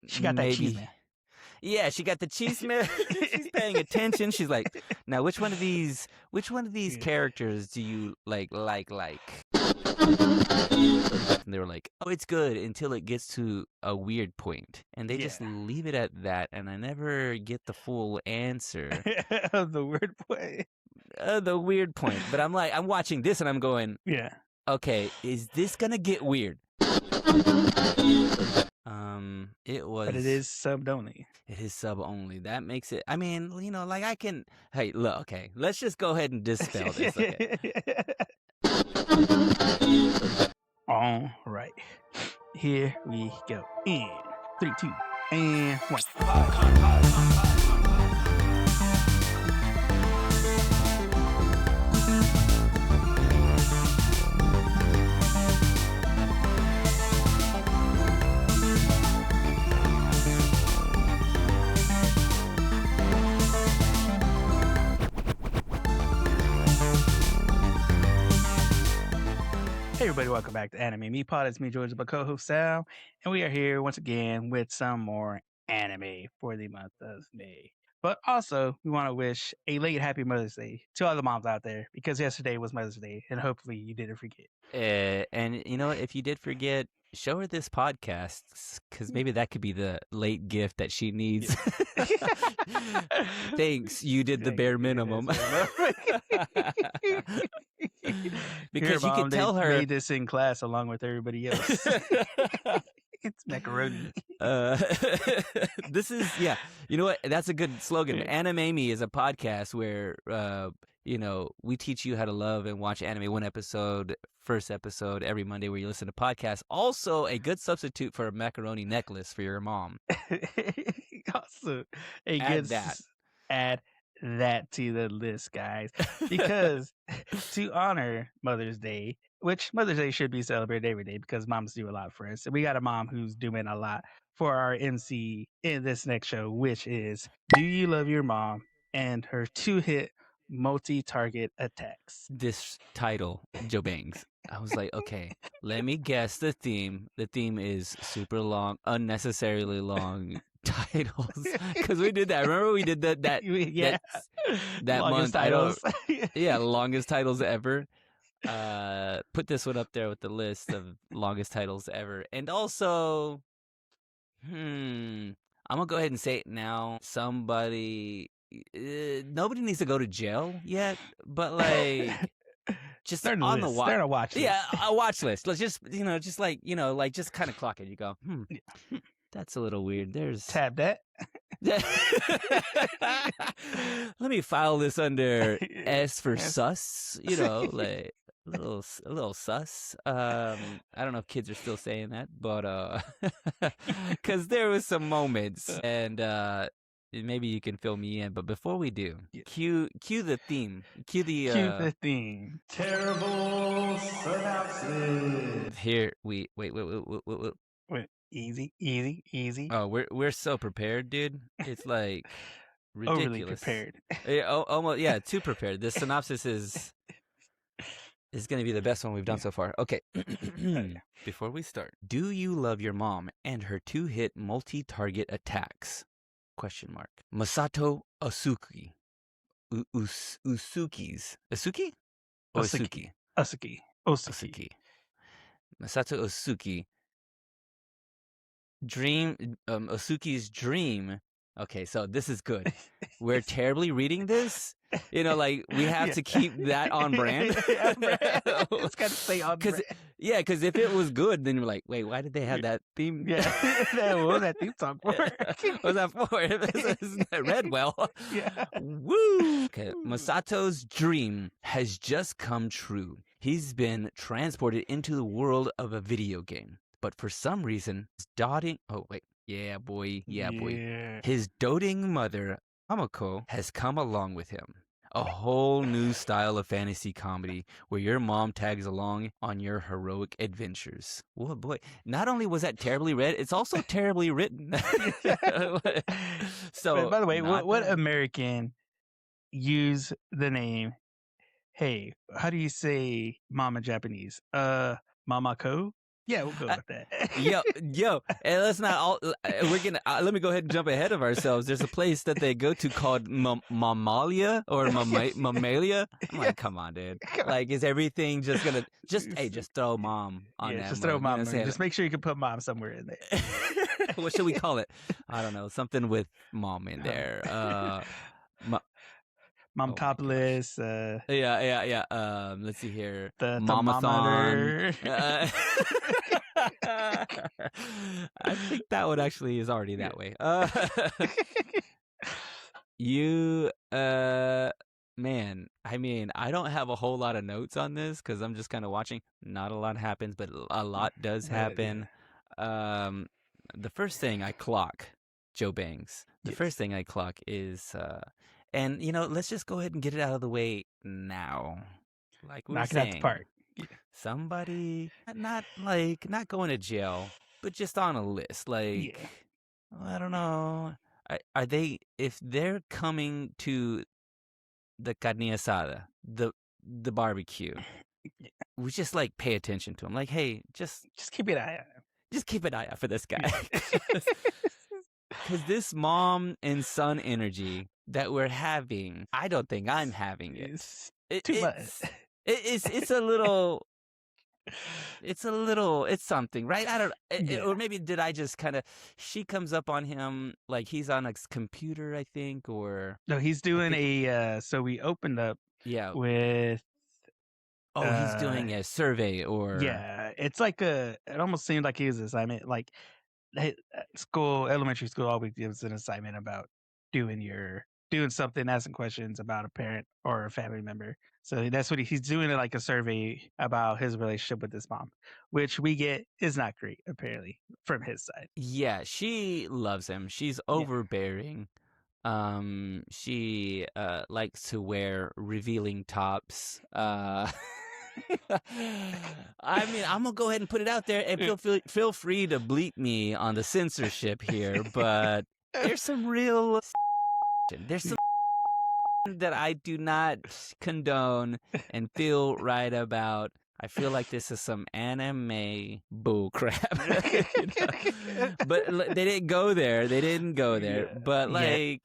She got that cheese, man. Yeah, she got the cheese man. She's paying attention. She's like, now which one of these characters do you like? And they were like, oh, it's good until it gets to a weird point. And they just leave it at that, and I never get the full answer. The weird point. The weird point. But I'm watching this and I'm going, yeah. Okay, is this gonna get weird? It was. But it is subbed only. It is sub only. That makes it. I mean, like I can. Hey, look. Okay, let's just go ahead and dispel this. Okay. All right, here we go. In 3, 2, and 1. Hey everybody, welcome back to Anime Me Pod. It's me, George, my co-host Sal, and we are here once again with some more anime for the month of May. But also, we want to wish a late happy Mother's Day to all the moms out there, because yesterday was Mother's Day, and hopefully you didn't forget. And if you did forget, show her this podcast, because maybe that could be the late gift that she needs. Thanks, you did the bare minimum. Because you can tell her made this in class along with everybody else. It's macaroni. This is you know what? That's a good slogan. Anime Me is a podcast where we teach you how to love and watch anime first episode every Monday where you listen to podcasts. Also a good substitute for a macaroni necklace for your mom. Also add that to the list, guys, because to honor Mother's Day, which Mother's Day should be celebrated every day because moms do a lot for us. And we got a mom who's doing a lot for our MC in this next show, which is Do You Love Your Mom and Her 2-Hit Multi-Target Attacks. This title, Joe Bangs. I was like, okay, let me guess the theme. The theme is super long, unnecessarily long titles, because we did that. Remember we did that that longest month titles. Longest titles ever. Put this one up there with the list of longest titles ever. And also I'm gonna go ahead and say it now. Nobody needs to go to jail yet, but like just They're on the list. They're on a watch list. Yeah, a watch list. Let's just just kind of clock it. You go, that's a little weird. There's tab that. Let me file this under S for sus. Like a little sus. I don't know if kids are still saying that, but because there was some moments, and maybe you can fill me in. But before we do, cue the theme. Cue the theme. Terrible synopsis. Here we wait. Easy. Oh, we're so prepared, dude. It's like ridiculous. Overly prepared. Almost, too prepared. The synopsis is going to be the best one we've done so far. Okay. Before we start, do you love your mom and her 2-hit multi-target attacks? ? Masato Oosuki. Usuki's. Asuki? Oosuki. Oosuki. Masato Oosuki. Oosuki's dream. Okay, so this is good. We're terribly reading this. We have to keep that on brand. It's got to stay on brand. Yeah, because if it was good, then you're like, wait, why did they have that theme? Yeah, what was that theme song for? What was that for? Isn't that read well? Yeah. Woo! Okay, Masato's dream has just come true. He's been transported into the world of a video game. But for some reason, his doting mother, Mamako, has come along with him. A whole new style of fantasy comedy where your mom tags along on your heroic adventures. Oh boy. Not only was that terribly read, it's also terribly written. So, by the way, what American use the name, hey, how do you say mom in Japanese? Mamako? Yeah, we'll go Uh, with that. yo, and let's not all. We're gonna. Let me go ahead and jump ahead of ourselves. There's a place that they go to called Mamalia or Mamalia. I'm like, come on, dude. Come on. Like, is everything just gonna just throw mom on Yeah, that just throw mug? You know mom what in there. I'm Just make sure you can put mom somewhere in there. saying? What should we call it? I don't know. Something with mom in there. Ma- oh my gosh. Momtopolis, Yeah. Let's see here. the Mamathon. thermometer. I think that one actually is already Yeah. that way. You man, I mean, I don't have a whole lot of notes on this because I'm just kind of watching. Not a lot happens, but a lot does Yeah. happen. Um, the first thing I clock, Joe Bangs. The Yes. first thing I clock is and let's just go ahead and get it out of the way now. Like we were Knock it out the saying, park. Yeah. somebody not going to jail, but just on a list. Yeah. Like, I don't know. Are they, if they're coming to the carne asada, the barbecue, we just like pay attention to them. Like, hey, Just keep an eye on him. just keep an eye out for this guy. Yeah. Because this mom and son energy that we're having, I don't think I'm having it. It's It too much. it's a little, it's something, right? I don't, Yeah. or maybe did I just kind of, she comes up on him like he's on a computer, I think, or No, he's I doing think, so we opened up yeah. with Oh, he's uh doing a survey or, yeah, it's like it almost seemed like he was assignment like school, elementary school always gives an assignment about doing something, asking questions about a parent or a family member. So that's what he's doing, like a survey about his relationship with his mom, which we get is not great apparently from his side. yeah, she loves him. She's Yeah. overbearing. She likes to wear revealing tops. I mean, I'm gonna go ahead and put it out there, and feel free to bleep me on the censorship here, but there's some real there's some that I do not condone and feel right about. I feel like this is some anime bull crap. But they didn't go there. They didn't go there. Yeah. But Yeah. they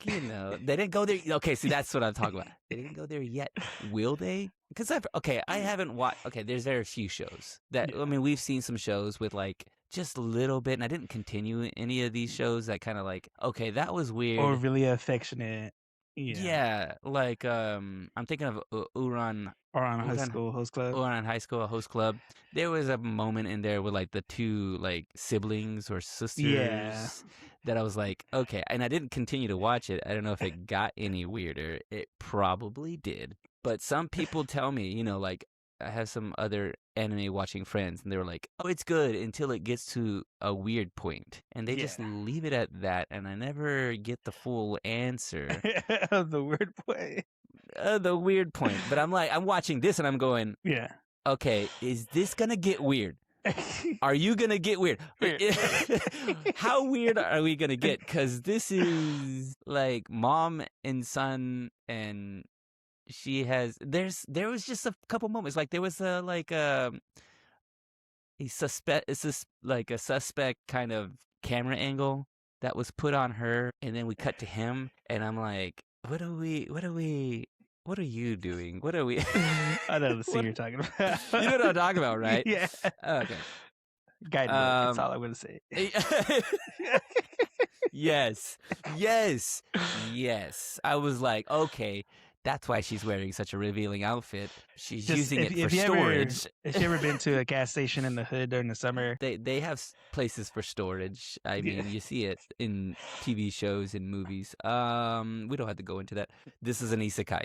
didn't go there. Okay, see, that's what I'm talking about. They didn't go there yet. Will they? Because I haven't watched. Okay, there are a few shows that, Yeah. I mean, we've seen some shows with like just a little bit, and I didn't continue any of these shows that kind of like, okay, that was weird. Overly affectionate. Yeah. Yeah, like I'm thinking of Uran Or on a high Uran school host club. Uran High School Host Club. There was a moment in there with like the two like siblings or Yeah. sisters that I was like, okay, and I didn't continue to watch it. I don't know if it got any weirder. It probably did. But some people tell me, like I have some other anime watching friends, and they were like, "Oh, it's good until it gets to a weird point," and they just Yeah. leave it at that, and I never get the full answer, The word play. the weird point. But I'm like, I'm watching this, and I'm going, Yeah. "Okay, is this gonna get weird? Are you gonna get weird? How weird are we gonna get? Because this is like mom and son, and there was just a couple moments, like there was like a suspect kind of camera angle that was put on her, and then we cut to him, and I'm like, what are you doing? What are we? I know the scene What, you're talking about. you know what I'm talking about, right? Yeah. Okay. Guidebook. That's all I'm gonna say. Yes. I was like, okay, that's why she's wearing such a revealing outfit. She's Just using it for if you storage. if you ever been to a gas station in the hood during the summer, They have places for storage. I yeah. mean, you see it in TV shows and movies. We don't have to go into that. This is an isekai,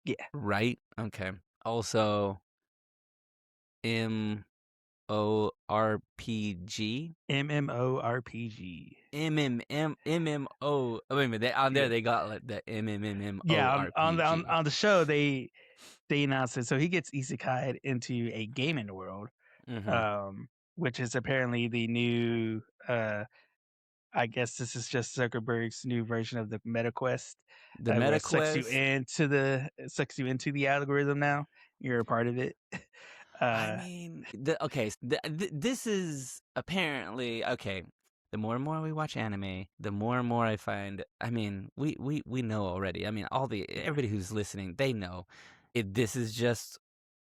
Yeah. right? Okay. Also, MORPG. MMORPG. MMO. Oh, wait a minute. On there Yeah. they got like the MMMMORPG. Yeah, on the show they announced it. So he gets isekai into a gaming world, Mm-hmm. which is apparently the new. I guess this is just Zuckerberg's new version of the MetaQuest, The where MetaQuest. it sucks you into the algorithm. Now you're a part of it. I Uh, mean, okay, this is apparently okay. The more and more we watch anime, the more and more I find. I mean, we know already. I mean, yeah, everybody who's listening, they know. This is just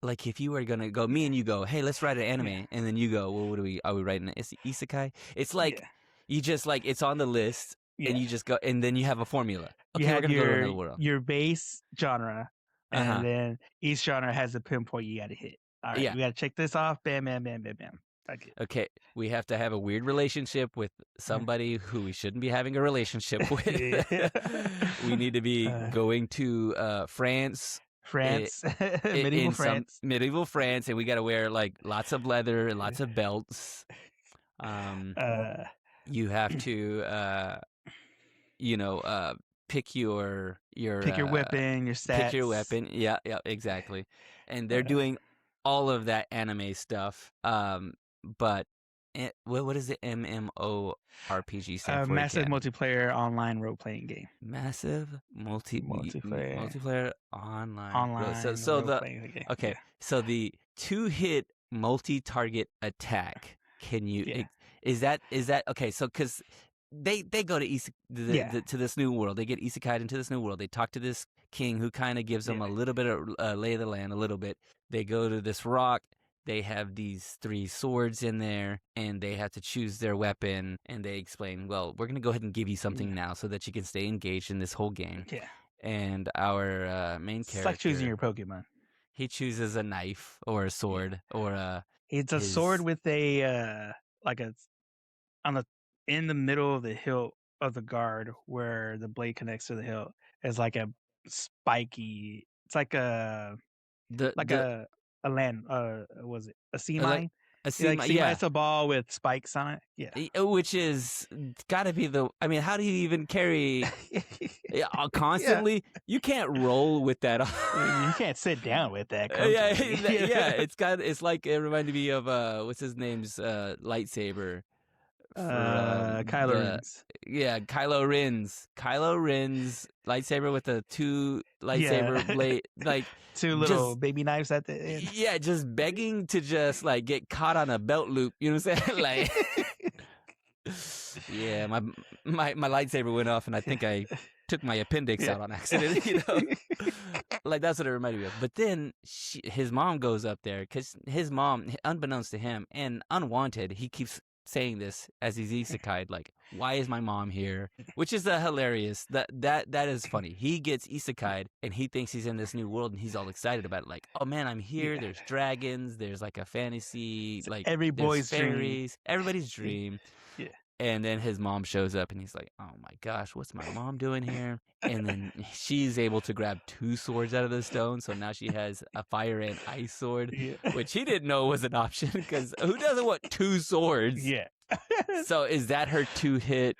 like if you were gonna go, me yeah, and you go, hey, let's write an yeah, anime, and then you go, well, what are we writing? Isekai? It's like yeah, you just like it's on the list, and yeah. you just go, and then you have a formula. You Okay, we're have gonna go to another world. your base genre, Uh and huh. then each genre has a pinpoint you got to hit. All right, Yeah. we got to check this off. Bam, bam, bam, bam, bam. Like Okay, we have to have a weird relationship with it. somebody who we shouldn't be having a relationship with. Yeah. We need to be uh, going to France, i- France, medieval in some France. medieval France, and we got to wear like lots of leather and lots of belts. Um, Uh, you have to, you know, pick pick your weapon, your pick your stats. weapon. Yeah, yeah, exactly. And they're Uh, doing all of that anime stuff. But what does the MMORPG stand for massive again? multiplayer online role playing game. Massive Multiplayer multiplayer online. online So role the playing game. okay, Yeah, so the two hit multi-target attack. Can you yeah, is that okay? So because they go to yeah, to this new world, they get isekai into this new world. They talk to this king who kind of gives them yeah, a little bit of lay of the land, a little bit. They go to this rock. They have these three swords in there, and they have to choose their weapon. And they explain, well, we're gonna go ahead and give you yeah, something now, so that you can stay engaged in this whole game. yeah. And our main It's like choosing character, your Pokemon. he chooses a knife or a Yeah, sword or it's a sword his with a like a on the in the middle of the hilt of the guard where the blade connects to the hilt is like a spiky. It's like the a land. Was it a sea like mine? a Like seam, sea mine. yeah. It's a ball with spikes on it. Yeah. Which is got to be the. I mean, how do you even carry Yeah. constantly? You can't roll with that. You can't sit down with that Yeah, comfortably. yeah. It's like it reminded me of what's his name's lightsaber for Kylo the Ren's. Kylo Ren's lightsaber with the two Yeah. lightsaber blade, like Two little just baby knives at the end. yeah, just begging to just like get caught on a belt loop. You know what I'm saying? Like, yeah, my lightsaber went off, and I think I took my appendix Yeah. out on accident. You know, like that's what it reminded me of. But then his mom goes up there because his mom, unbeknownst to him and unwanted, he keeps saying this as he's isekai'd, like, why is my mom here? Which is hilarious. That is funny. He gets isekai'd and he thinks he's in this new world and he's all excited about it. Like, oh man, I'm here. Yeah. There's dragons. There's like a fantasy. It's Like every there's boy's dream. fairies. Everybody's dream. Yeah. And then his mom shows up and he's like, oh my gosh, what's my mom doing here? And then she's able to grab two swords out of the stone. So now she has a fire and ice sword, Yeah. which he didn't know was an option because who doesn't want two swords? Yeah. So is that her two hit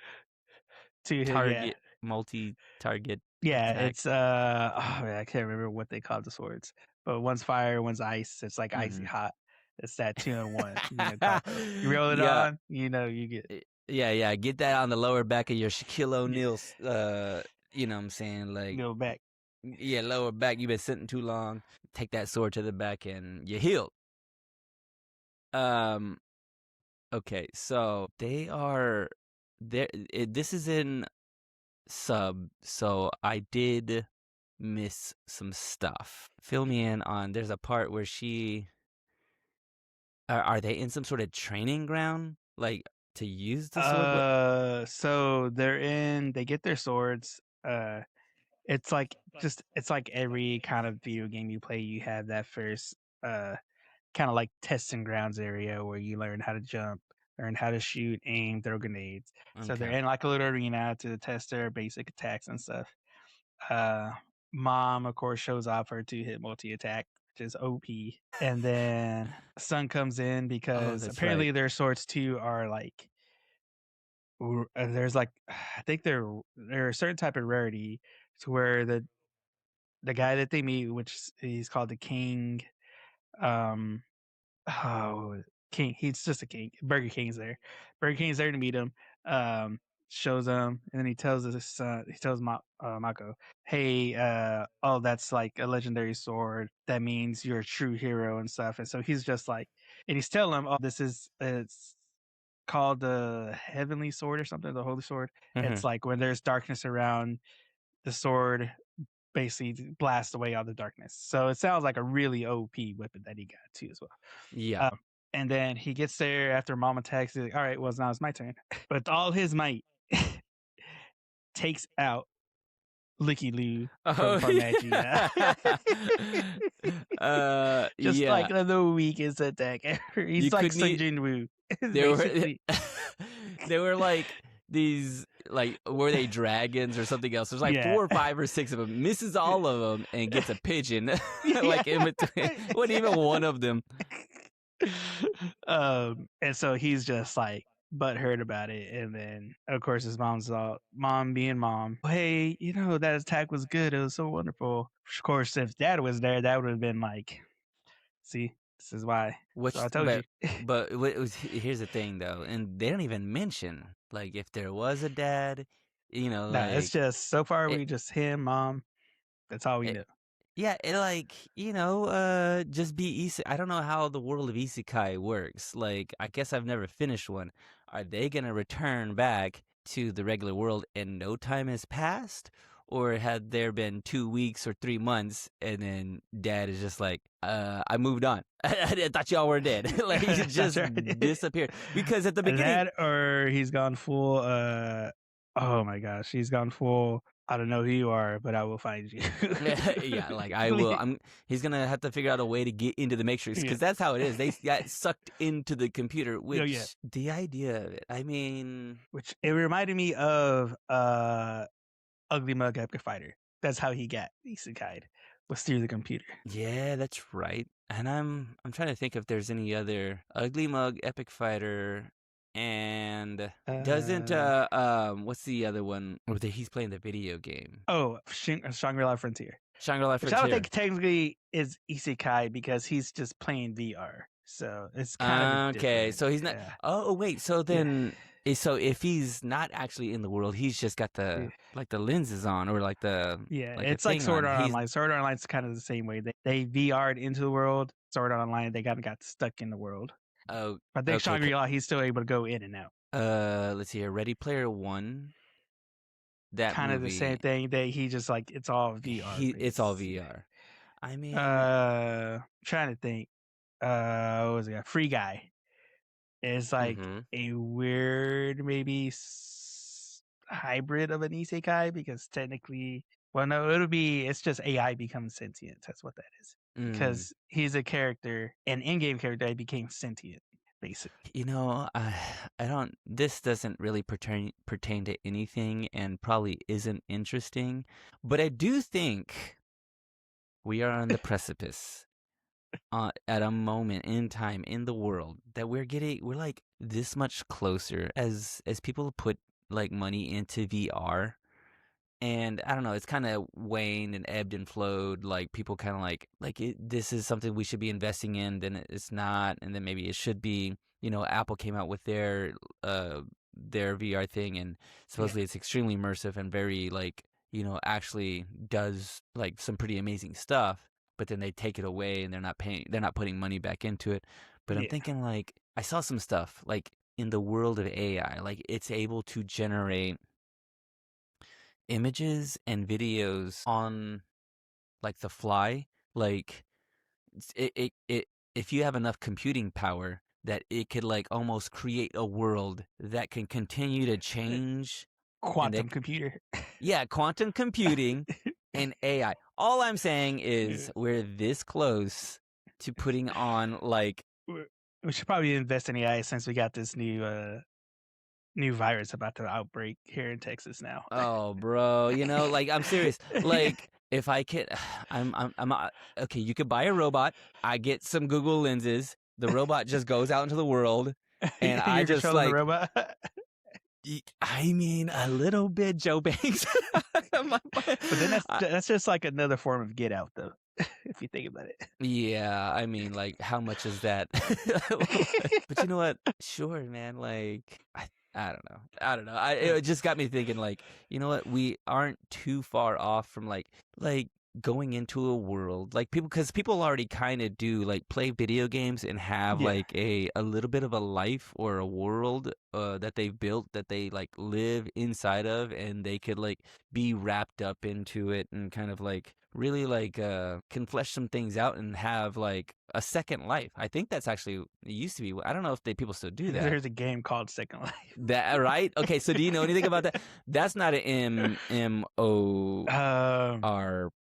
Yeah. target, multi target Yeah, attack? it's oh man, I can't remember what they call the swords. But one's fire, one's ice. It's like icy Hmm. hot. It's that 2-in-1, combo. You roll it Yeah. on, you get Yeah, yeah. Get that on the lower back of your Shaquille yeah, O'Neal, you know what I'm saying? Like, go back. yeah, lower back. You've been sitting too long. Take that sword to the back and you healed. Um. Okay, so they are there. This is in sub, so I did miss some stuff. Fill me in on. There's a part where are they in some sort of training ground, like to use the sword? What? So they get their swords. It's like every kind of video game you play, you have that first uh kind of like testing grounds area where you learn how to jump, learn how to shoot, aim, throw grenades. So they're Okay. in like a little arena to test their basic attacks and stuff. Uh, Mom, of course, shows off her two-hit multi-attack, which is OP. And then Son comes in Oh, because that's right. apparently their swords too are like there's like I think they're a certain type of rarity to where the guy that they meet, which he's called the King, um, oh, King. He's just a king. Burger King's there. Burger King's there to meet him. Um, shows him, and then he tells his son, he tells Mako, "Hey, oh, that's like a legendary sword. That means you're a true hero and stuff." And so he's just like, and he's telling him, "Oh, this is it's called the heavenly sword or something, the holy sword. Hmm. It's like when there's darkness around, the sword basically blasts away all the darkness." So it sounds like a really OP weapon that he got too as well. Yeah. And then he gets there after mom attacks. He's like, "All right, well, now it's my turn." But all his might takes out Licky Lou from Oh Magia. yeah. Just like Yeah. the weakest attack ever. You He's like couldn't. Sung Jin Woo, There were basically. there were like these like were they dragons or something else? There's like Yeah. 4 or 5 or 6 of them. Misses all of them and gets a pigeon Yeah. like in between. Wasn't even one of them. And so he's just like butthurt about it. And then of course his mom's all mom being mom. "Hey, that attack was good. It was so wonderful." Of course, if dad was there, that would have been like, "See, this is why." So Which I told you. here's the thing though, and they don't even mention like if there was a dad, No, it's like just so far it, we just him, mom. That's all we it know. yeah, it like, just be I don't know how the world of isekai works. Like, I guess I've never finished one. Are they gonna return back to the regular world and no time has passed? Or had there been 2 weeks or 3 months and then dad is just like, I moved on. I thought y'all were dead. Like he That's just right. disappeared. Because at the beginning, That or he's gone full. Oh my gosh, he's gone full. "I don't know who you are, but I will find you." yeah, like I will. He's gonna have to figure out a way to get into the matrix Yeah. because that's how it is. They got sucked into the computer. Oh yeah. Which the idea of it, I mean, Which it reminded me of Ugly Mug Epic Fighter. That's how he got isekai'd, was through the computer. yeah, that's right. And I'm trying to think if there's any other ugly mug epic fighter. And doesn't Uh what's the other one where he's playing the video game? Shangri-La Frontier. Shangri-La Which I don't Frontier. think technically is isekai because he's just playing VR. So it's kind of a Okay, different. so he's not. Yeah. Oh wait, so Yeah. then, so if he's not actually in the world, he's just got Yeah. the lenses on, or Yeah, like a it's like thing Sword on. Art He's Online. Sword Art Online's kind of the same way. They VR'd into the world. Sword Art Online, they kind of got stuck in the world. oh I think okay. Shangri-La, he's still able to go in and out. Let's see here. Ready Player One, that Kind of the same movie. thing. He just like it's all VR It's all based. VR. I mean, Trying to think. What was it? Free Guy is like mm-hmm. a weird, maybe hybrid of an isekai because technically, well, no, it's just AI becomes sentient. That's what that is. Mm. Because he's a character, an in-game character that became sentient, basically. I don't. This doesn't really pertain to anything, and probably isn't interesting. But I do think we are on the precipice at a moment in time in the world that we're like this much closer as people put like money into VR. And I don't know, it's kind of waned and ebbed and flowed. Like people kind of this is something we should be investing in, then it's not, and then maybe it should be. Apple came out with their VR thing, and Yeah, supposedly it's extremely immersive and very like actually does like some pretty amazing stuff. But then they take it away, and they're not putting money back into it. But I'm yeah, thinking like I saw some stuff like in the world of AI, like it's able to generate images and videos on like the fly. Like it if you have enough computing power that it could like almost create a world that can continue to uh, change. And quantum computer. yeah, quantum computing and AI. All I'm saying is we're this close to putting on like We should probably invest in AI since we got this new virus about to outbreak here in Texas now. oh bro, like I'm serious. Like if I could okay, you could buy a robot, I get some Google lenses, the robot just goes out into the world, and I You're just controlling the like robot. I mean a little bit Joe Banks. But then I- that's just like another form of Get Out, though. if you think about it. Yeah, I mean, like, how much is that? But you know what? Sure, man. Like, I don't know. I don't know. It just got me thinking. Like, you know what? We aren't too far off from like going into a world like people because people already kind of do like play video games and have Yeah. like a little bit of a life or a world that they've built that they like live inside of, and they could like be wrapped up into it and kind of like really like can flesh some things out and have like a second life. I think that's actually it used to be. I don't know if people still do that. There's a game called Second Life. That right? Okay, so do you know anything about that? That's not an Um, oh my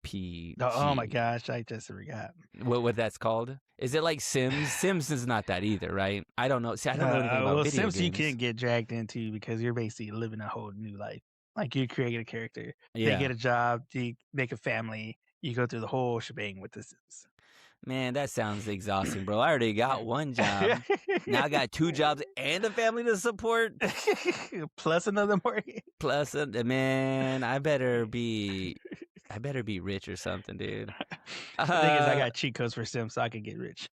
MMORPG. gosh, I just forgot. What that's called? Is it like Sims? Sims is not that either, right? I don't know. See, I don't know anything about Well, video Sims you games. can't get dragged into because you're basically living a whole new life. Like you create a character, they get Yeah. a job, they make a family. You go through the whole shebang with the Sims. Man, that sounds exhausting, bro. I already got one job. Now I got two jobs and a family to support. Plus another mortgage. Plus, man, I better be rich or something, dude. The thing is, I Uh, got cheat codes for Sims, so I can get rich.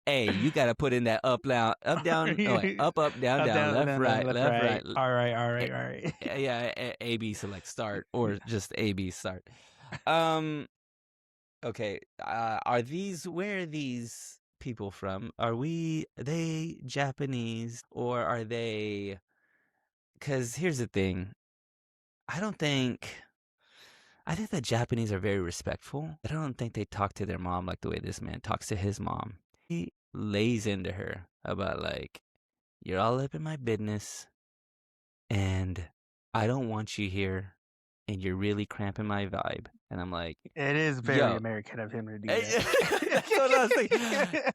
hey, you gotta put in that up, down, oh, wait, up, down, Up, down, down, left, down, down, right, left, left, right. right. All right, all A- right, all right. yeah, A, B select start or just A, B start. Um, okay. Where are these people from? Are they Japanese or are they? Because here's the thing. I don't think. I think the Japanese are very respectful. I don't think they talk to their mom like the way this man talks to his mom. He lays into her about like, you're all up in my business and I don't want you here and you're really cramping my vibe. And I'm like, It is very yo, American of him to do that's what I was thinking. that.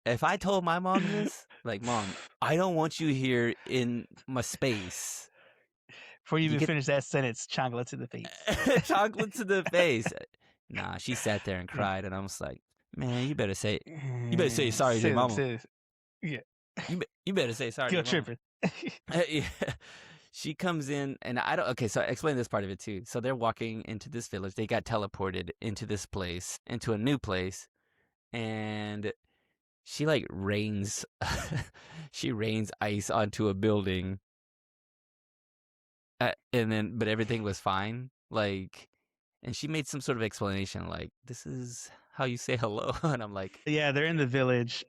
If I told my mom this, like, mom, I don't want you here in my space. Before you You even get finish that sentence, chocolate to the face. chocolate to the face. Nah, she sat there and cried, and I was like, man, you better say sorry to your Sis, mama. sis. Yeah. You better say sorry to Go your mama. tripping. Yeah. She comes in, and I don't. Okay, so I explain this part of it too. So they're walking into this village. They got teleported into this place, into a new place, and she like rains, she rains ice onto a building, and then but everything was fine. Like, and she made some sort of explanation, like this is how you say hello, and I'm like, Yeah, they're in the village.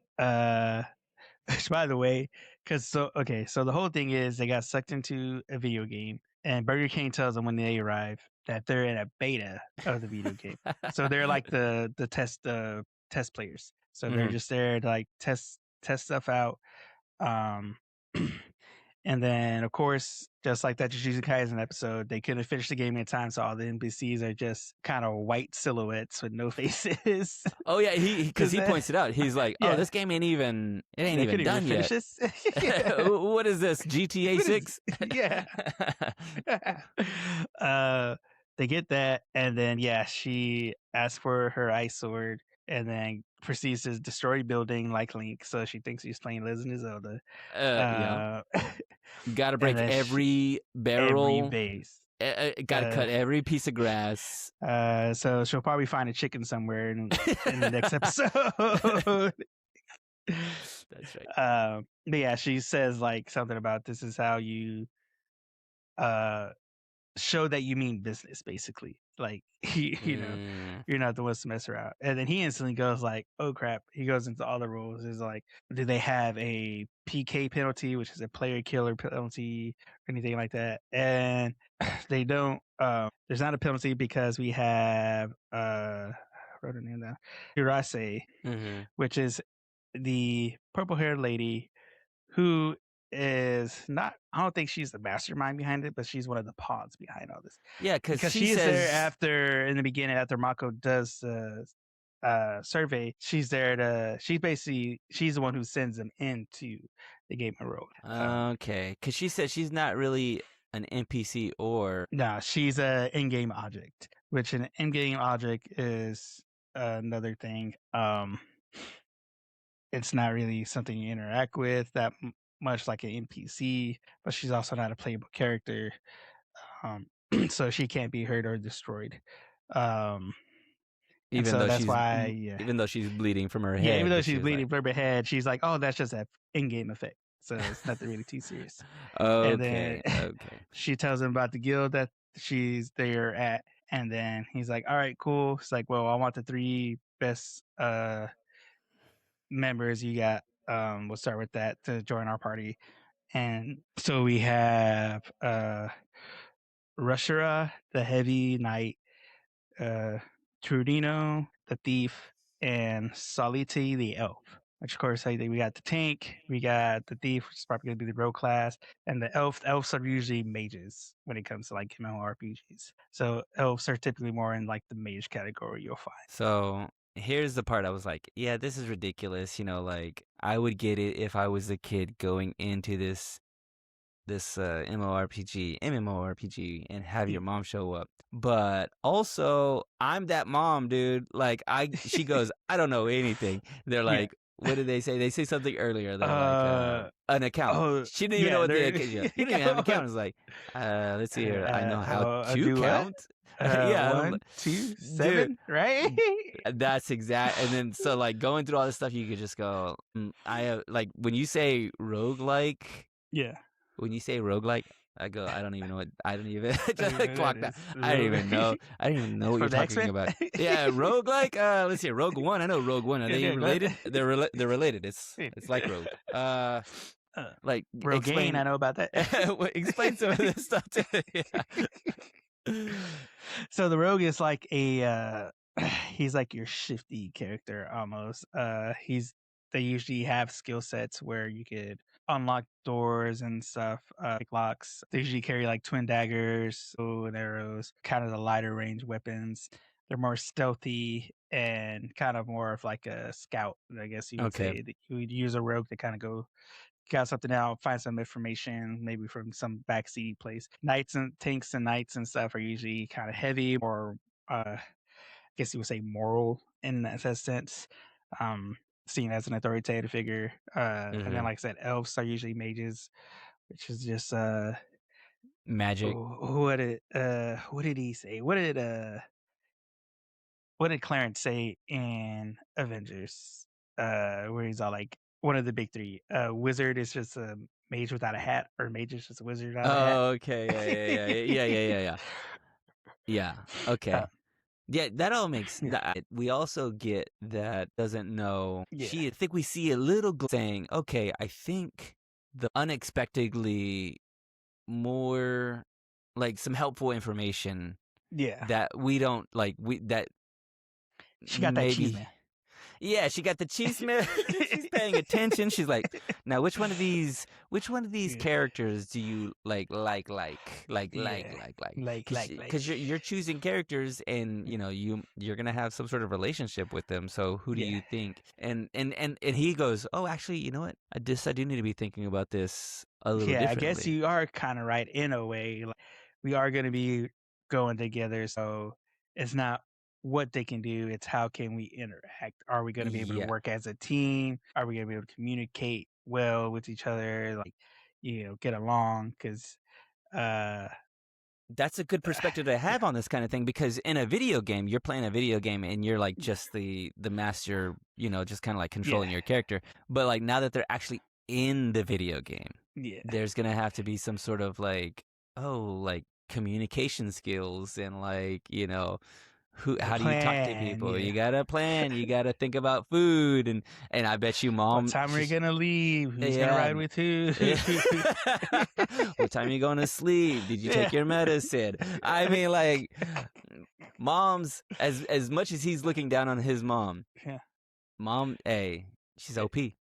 Which, by the way, because so the whole thing is they got sucked into a video game, and Burger King tells them when they arrive that they're in a beta of the video game. So they're like the test players. So they're mhm. just there to like test stuff out. Um, and then of course, just like that Jujutsu Kaisen episode, they couldn't finish the game in time, so all the NPCs are just kind of white silhouettes with no faces. Oh yeah, he because Because he points it out. He's like, oh, yeah, this game ain't they even couldn't even done finish yet. this. Yeah. What is this, GTA What is 6? yeah. uh they get that, and then yeah, she asks for her ice sword and then proceeds to destroy building like Link, so she thinks she's playing Legend of Zelda. Yeah, Uh gotta and break then every every barrel. base. Gotta Uh cut every piece of grass. so she'll probably find a chicken somewhere in the next episode. That's right. But yeah, she says like something about this is how you uh show that you mean business, basically. Like Mm. you're not the ones to mess around. And then he instantly goes like, "Oh crap!" He goes into all the rules. Is like, do they have a PK penalty, which is a player killer penalty, or anything like that? And they don't. There's not a penalty because we have I wrote her name down, Hirase, Hmm. which is the purple haired lady who is not, I don't think she's the mastermind behind it, but she's one of the pawns behind all this. Yeah, because Because she she is there says, after in the beginning after Mako does the survey, she's there to she's the one who sends them into the game of road. okay, because she said she's not really an NPC or. No, she's a in-game object, which an in-game object is another thing. It's not really something you interact with that much like an NPC, but she's also not a playable character. Um, so she can't be hurt or destroyed. Um, and Even so though that's she's why, yeah, even though she's bleeding from her yeah. Even head, though but she's she was bleeding like, from her head, she's like, "Oh, that's just an in-game effect, so it's nothing really too serious." And then okay, okay. she tells him about the guild that she's there at, and then he's like, "All right, cool." It's like, "Well, I want the three best members you got. We'll start with that to join our party." And so we have Rushara, the heavy knight, uh, Trudino, the thief, and Soliti, the elf. Which, of course, I think we got the tank, we got the thief, which is probably going to be the rogue class, and the elf. The elves are usually mages when it comes to like MMORPGs. So elves are typically more in like the mage category you'll find. So here's the part I was like, yeah, this is ridiculous. Like I would get it if I was a kid going into this MMORPG and have your mom show up. But also, I'm that mom, dude. Like she goes, I don't know anything. They're Yeah. like, what did they say? They say something earlier. They're like, Uh an account. oh She didn't even know yeah, what the there account. You don't even have an account. It's like, let's see here. I know how how to do what? count. Yeah, I don't, One, two, dude. 7, right? That's exact. And then so like going through all this stuff, you could just go. I have like when you say roguelike. Yeah. When you say roguelike, I go, I don't even know what, I don't even, I don't even just know what clock that that. is. I don't even know. I don't even know what you're From the talking X-Men? about. Yeah, roguelike, let's see, Rogue One. I know Rogue One. Are Yeah, they yeah, go ahead. related? They're related. It's like Rogue. Like, Rogaine, I explain, know about that. explain some of this stuff to me. Yeah. So the rogue is like a he's like your shifty character almost. They usually have skill sets where you could unlock doors and stuff, like locks. They usually carry like twin daggers, bow and arrows, kind of the lighter range weapons. They're more stealthy and kind of more of like a scout, I guess you would Okay. say. That you would use a rogue to kind of go got something out, find some information, maybe from some backseat place. Knights and tanks and knights and stuff are usually kind of heavy or, I guess you would say moral in that sense, seen as an authoritative figure. And then, Mm-hmm. like I said, elves are usually mages, which is just Magic. what did he say? What did Clarence say in Avengers? Where he's all like one of the big three. Wizard is just a mage without a hat, or mage is just a wizard without a hat. Oh, okay. Yeah. Yeah. uh, Okay. Yeah, that all makes yeah, that. We also get that doesn't know. yeah, I think we see a little saying, okay, I think the unexpectedly more like some helpful information yeah. that we don't like. That She got that cheese, maybe. man. Yeah, she got the cheese man. She's paying attention. She's like, now which one of these Yeah, characters do you yeah. like? Like, Because you're choosing characters, and you're gonna have some sort of relationship with them. So who do yeah, you think? And he goes, oh, actually, you know what? I do need to be thinking about this a little yeah. I guess differently. you are kind of right in a way. Like, we are going to be going together, so it's not what they can do; it's how can we interact. Are we going to be able to Yeah. work as a team? Are we going to be able to communicate well with each other? Like, get along? Because uh, That's a good perspective to yeah, have on this kind of thing, because in a video game, you're playing a video game and you're like just the master, just kind of like yeah, controlling your character. But like now that they're actually in the video game, yeah. there's gonna have to be some sort of like, like communication skills, and like, The how do you talk to plan, people? You yeah. gotta plan, you gotta think about food, and I bet you What mom, time are you gonna leave? Who's gonna yeah. ride with who? Yeah. What time you going to sleep? Did you Yeah. take your medicine? I mean, like, moms, as much as he's looking down on his mom, Yeah. hey, she's Yeah. OP. She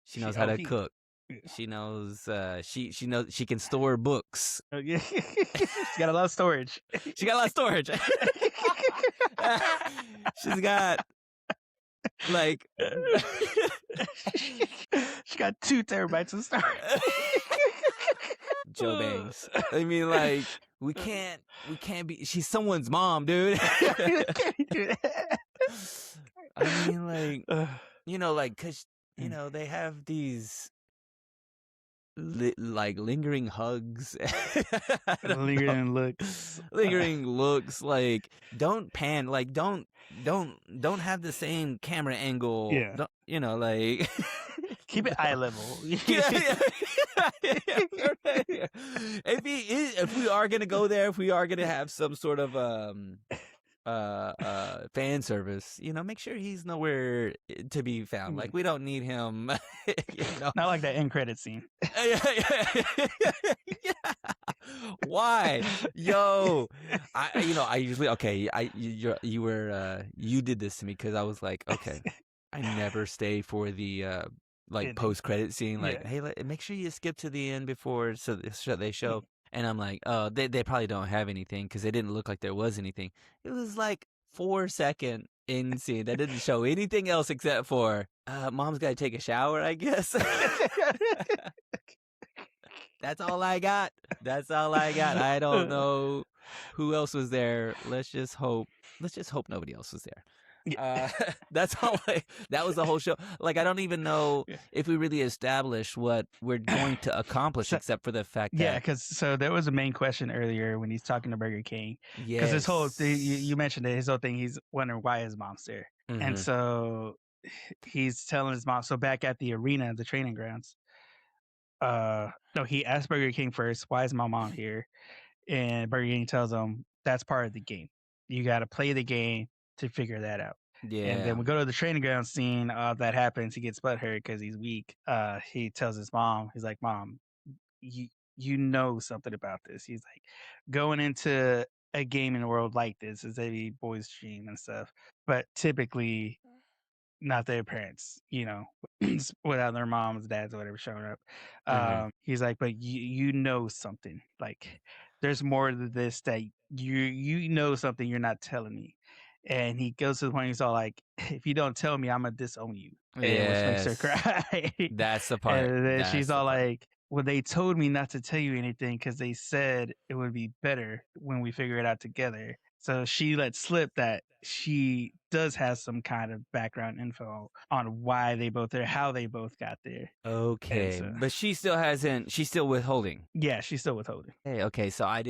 She knows how to OP. cook. Yeah. She knows. She knows she can store books. Yeah. She's got a lot of storage. She got a lot of storage. She's got like. She got 2 terabytes of storage. Joe Bangs. I mean, like, we can't be. She's someone's mom, dude. Can't do that. I mean, like, Uh, like, cause they have these like lingering hugs, don't, Lingering looks. lingering looks. Like don't have the same camera angle. Yeah. Don't like Keep it eye level. yeah, yeah. If we are gonna go there, if we are gonna have some sort of fan service, make sure he's nowhere to be found. Like we don't need him. Not like that end credit scene. Yeah. Why, yo? I usually you did this to me because I was like, okay, I never stay for the like Ending. post credit scene. Like, Yeah. hey, make sure you skip to the end before they show. And I'm like, oh, they probably don't have anything because it didn't look like there was anything. It was like 4-second end scene that didn't show anything else except for mom's got to take a shower, I guess. That's all I got. That's all I got. I don't know who else was there. Let's just hope nobody else was there. That's all. That was the whole show. Like, I don't even know if we really established what we're going to accomplish, except for the fact that because there was a main question earlier when he's talking to Burger King. Because his whole thing, yes, you mentioned it. His whole thing, he's wondering why his mom's there, and so he's telling his mom. So back at the arena, the training grounds, no, he asked Burger King first, "Why is my mom here?" And Burger King tells him that's part of the game. You got to play the game to figure that out. And then yeah, we go to the training ground scene. That happens. He gets butthurt because he's weak. He tells his mom, he's like, "Mom, you you know something about this." He's like, going into a gaming world like this is a boy's dream and stuff. But typically not their parents, without their moms, dads, or whatever showing up. He's like, but you know something. Like, there's more to this that you know something you're not telling me. And he goes to the point he's all like, if you don't tell me, I'm gonna disown you. And which makes her yes. cry. That's the part. And then she's That's the all part. like, well, they told me not to tell you anything because they said it would be better when we figure it out together. So she let slip that she does have some kind of background info on why they both there, how they both got there. And Okay, so, but she still hasn't. She's still withholding. yeah, she's still withholding. Hey, okay, so I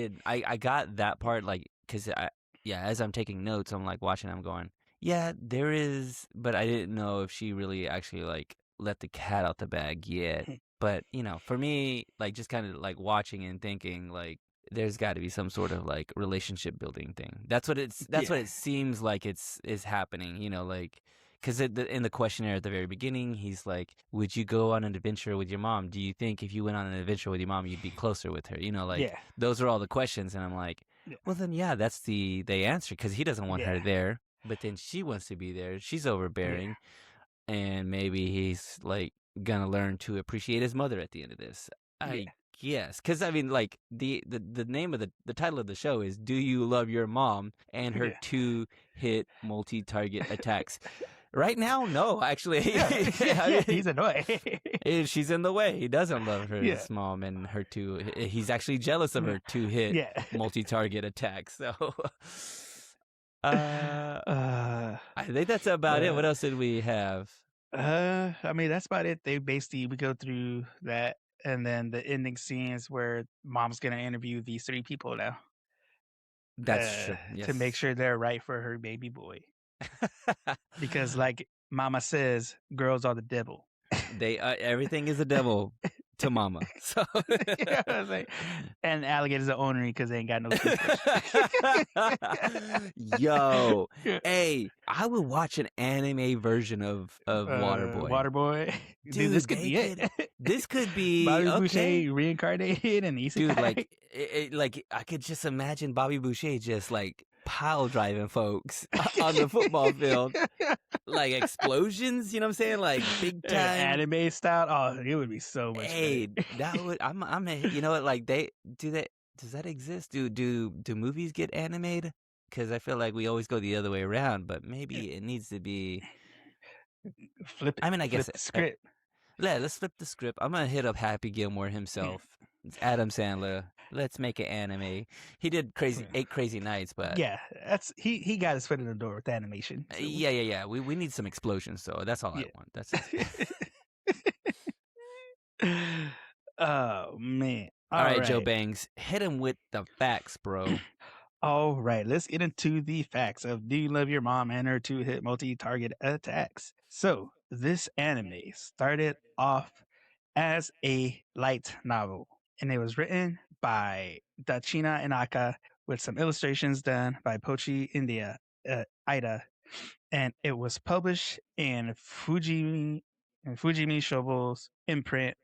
got that part, like, because as I'm taking notes, I'm like watching, I'm going, yeah, there is, but I didn't know if she really actually like let the cat out the bag yet. But for me, like just kind of like watching and thinking, like there's got to be some sort of like relationship building thing. That's what Yeah. it seems like is happening. Like. Because in the questionnaire at the very beginning, he's like, would you go on an adventure with your mom? Do you think if you went on an adventure with your mom, you'd be closer with her? Like Yeah. those are all the questions. And I'm like, Yeah. well, then, yeah, that's the answer because he doesn't want her Yeah. there. But then she wants to be there. She's overbearing. And maybe he's like going to learn to appreciate his mother at the end of this. Yeah. I guess. Because, I mean, like the name of the title of the show is Do You Love Your Mom and Her Yeah. 2-hit multi-target attacks. Right now, no, actually. Yeah, he's annoyed. She's in the way. He doesn't love her Yeah. mom and her he's actually jealous of her 2-hit Yeah. multi-target attack. So, I think that's about it. What else did we have? I mean, that's about it. We go through that, and then the ending scenes where mom's gonna interview these 3 people now, That's true. to make Yes. sure they're right for her baby boy. Because, like Mama says, girls are the devil. They everything is a devil to Mama. So Yeah, I was like, and alligators are ornery because they ain't got no toothbrush. yo, hey, I would watch an anime version of Waterboy. Waterboy. Dude, this could be it. This could be Bobby okay. Boucher reincarnated and isekai. Dude, like, like I could just imagine Bobby Boucher just like pile driving folks on the football field, like explosions. You know what I'm saying? Like big time anime style. Oh, it would be so much. Hey, better. that would you know what? Like does that exist? Do movies get animated? Because I feel like we always go the other way around, but maybe it needs to be. Flip it. I mean, I guess flip the script. let's flip the script. I'm gonna hit up Happy Gilmore himself. It's Adam Sandler. Let's make an anime. He did 8 Crazy Nights, but yeah, that's he got his foot in the door with the animation. So. Yeah. We need some explosions, so that's all I want. That's Oh man. All All right, Joe right. Bangs, hit him with the facts, bro. All right, let's get into the facts of Do You Love Your Mom and her two hit multi target attacks. So, this anime started off as a light novel, and it was written by Dachina Inaka with some illustrations done by Pochi India Ida, and it was published in Fujimi Shovel's imprint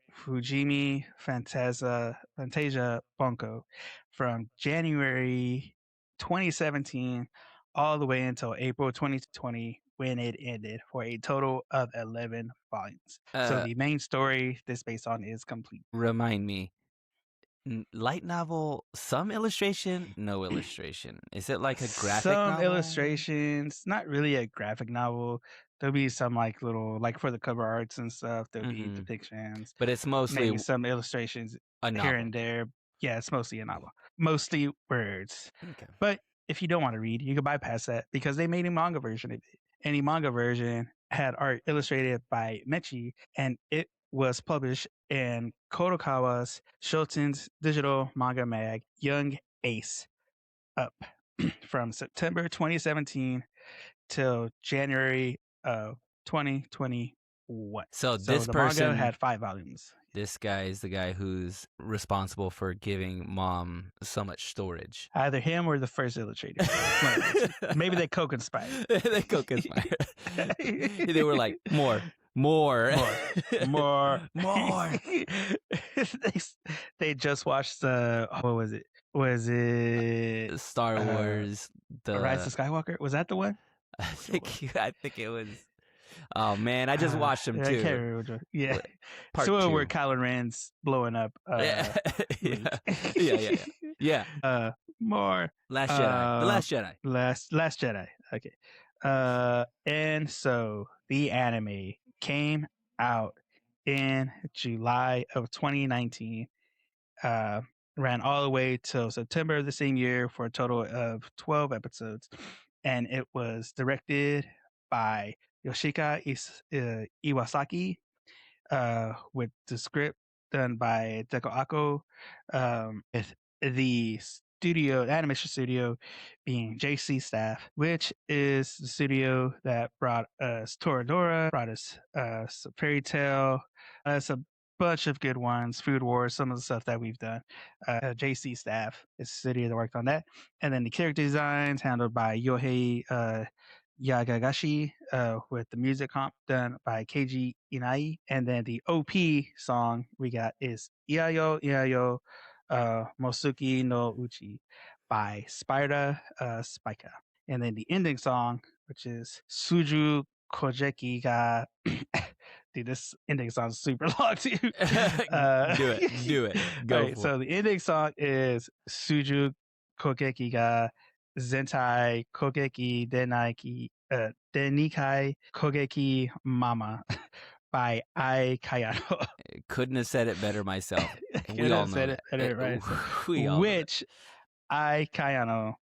Fantasia Bunko from January 2017 all the way until April 2020 when it ended for a total of 11 volumes. So Uh, the main story this based on is complete. Remind me, light novel, some illustration, no illustration. Is it like a graphic Some novel? illustrations, not really a graphic novel. There'll be some like little like for the cover arts and stuff. There'll be Mm-hmm. depictions, But it's mostly maybe some illustrations a here novel. and there. Yeah, it's mostly a novel, mostly words. Okay. But if you don't want to read, you can bypass that because they made a manga version of it. And the manga version had art illustrated by Mechi, and it was published in Kodokawa's Shoten's digital manga mag, Young Ace Up, from September 2017 till January of 2021. So So this the manga person, had 5 volumes. this guy is the guy who's responsible for giving mom so much storage. Either him or the first illustrator. One of those two. Maybe they co-conspired. They co-conspire. They were like, more, more, More. more. they, they just watched what was it? Was it Star Wars, Rise the of Skywalker? Was that the one? I think it was. Oh man, I just watched him I can't too. remember which one. Yeah. Part So where two. Kylo Ren's blowing up Yeah, Luke. yeah. Yeah. More Last Jedi. The Last Jedi. Last Jedi. Okay. And so the anime came out in July of 2019. Uh ran all the way till September of the same year for a total of 12 episodes. And it was directed by Iwasaki, with the script done by Deko Ako, with the animation studio being JC Staff, which is the studio that brought us Toradora, brought us Fairy Tale, us a bunch of good ones, Food Wars, some of the stuff that we've done. JC Staff is the studio that worked on that. And then the character designs handled by Yohei Yagagashi, with the music comp done by Keiji Inai. And then the OP song we got is Iayo Iayo Mosuki no Uchi by Spida Spika. And then the ending song, which is Suju Kojeki ga. Dude, this ending song is super long too. Do it. All Go right, for so the ending song is Suju Kogeki ga Zentai Kogeki Denikai Kogeki Mama by Ai Kayano. it. Couldn't have said it better myself. And we Could all have know said it that. better, right? We all know that. Which Ai Kayano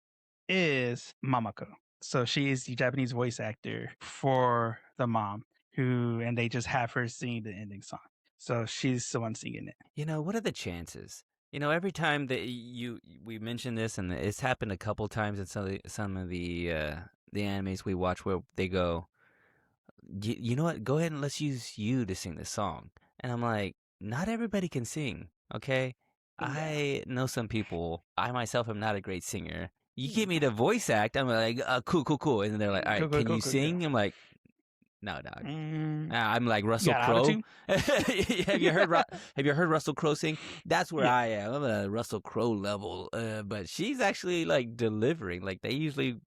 is Mamako. So she is the Japanese voice actor for the mom and they just have her sing the ending song. So she's the one singing it. You know, what are the chances? You know, every time that we mention this, and it's happened a couple times in some of the animes we watch where they go, you know what? Go ahead and let's use you to sing this song. And I'm like, not everybody can sing, okay? Yeah. I know some people. I myself am not a great singer. You get me to voice act, I'm like, cool. And then they're like, all right, can you sing? I'm like, no, dog. I'm like Russell Crowe. Have you heard Russell Crowe sing? That's where I am. I'm a Russell Crowe level. But she's actually like delivering. Like they usually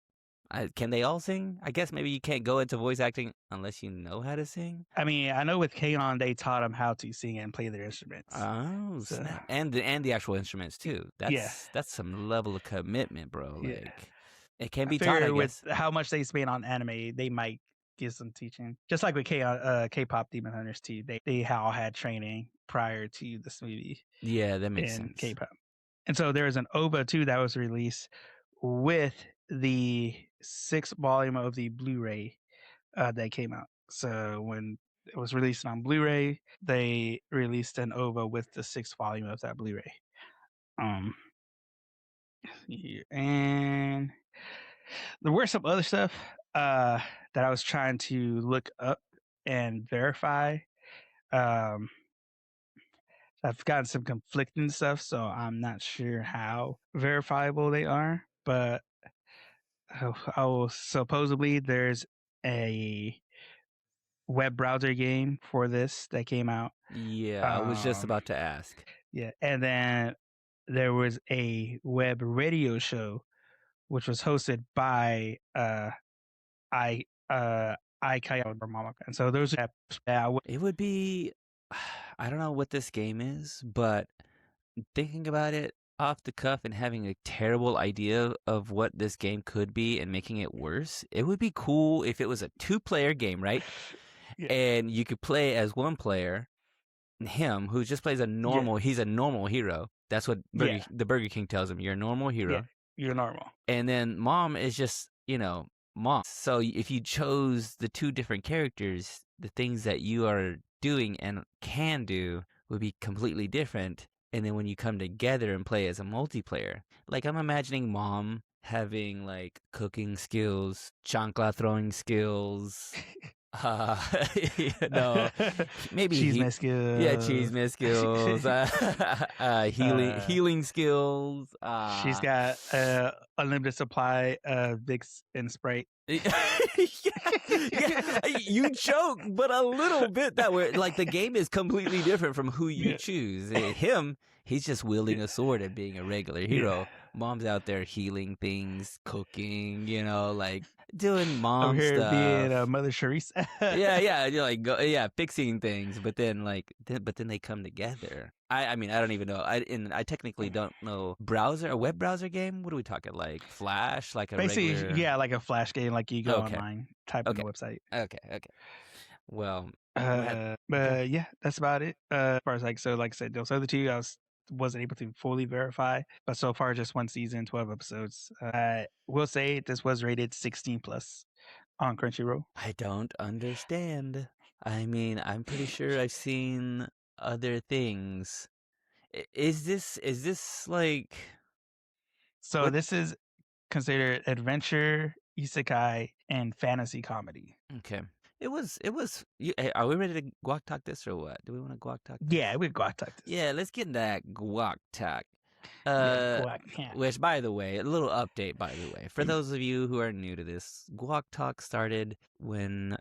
can they all sing? I guess maybe you can't go into voice acting unless you know how to sing. I mean, I know with K-On! They taught them how to sing and play their instruments. Oh, so, snap. And the actual instruments too. That's some level of commitment, bro. Like it can be taught, I guess. With how much they spend on anime, they might get some teaching. Just like with K-pop Demon Hunters too. They all had training prior to this movie. Yeah, that makes sense. K-pop. And so there was an OVA too that was released with the 6th volume of the Blu-ray that came out. So when It was released on Blu-ray. They released an OVA with the 6th volume of that Blu-ray. Um, and there were some other stuff that I was trying to look up and verify. Um, I've gotten some conflicting stuff, so I'm not sure how verifiable they are. But supposedly there's a web browser game for this that came out. Yeah, I was just about to ask. Yeah, and then there was a web radio show which was hosted by I isekai or Mamako. And so those are It would be, I don't know what this game is, but thinking about it off the cuff and having a terrible idea of what this game could be and making it worse, it would be cool if it was a 2-player game, right? yeah, And you could play as one player, him, who just plays a yeah, normal, he's a normal hero. That's what yeah, the Burger King tells him. You're a normal yeah. hero. You're normal. And then mom is just, mom. So if you chose the 2 different characters, the things that you are doing and can do would be completely different. And then when you come together and play as a multiplayer, like I'm imagining mom having like cooking skills, chancla throwing skills, uh, no, maybe Cheese he, yeah, skills. cheese skills, healing skills. She's got unlimited supply of Vicks and Sprite. Yeah, you joke, but a little bit that way. Like the game is completely different from who you Yeah. choose. Him, he's just wielding a sword and being a regular hero. Yeah. Mom's out there healing things, cooking, like doing Over mom here being stuff. Mother Teresa. Yeah, you're like fixing things, but then but then they come together. I mean, I don't even know. I technically don't know. A web browser game. What are we talking? Like Flash, like a Basically, regular. yeah, like a flash game, like you go Okay, online, type in okay, the website. okay. Well, okay. But yeah, that's about it. As far as like I said, those other two wasn't able to fully verify, but so far just one season, 12 episodes. I will say this was rated 16 plus on Crunchyroll. I don't understand. I mean, I'm pretty sure I've seen other things. Is this like So what? this is considered adventure, isekai, and fantasy comedy. Okay. Are we ready to guac talk this or what? Do we want to guac talk this? Yeah, we guac talk this. Yeah, let's get into that guac talk. Guac. Which, by the way, a little update, by the way, for those of you who are new to this, Guac Talk started when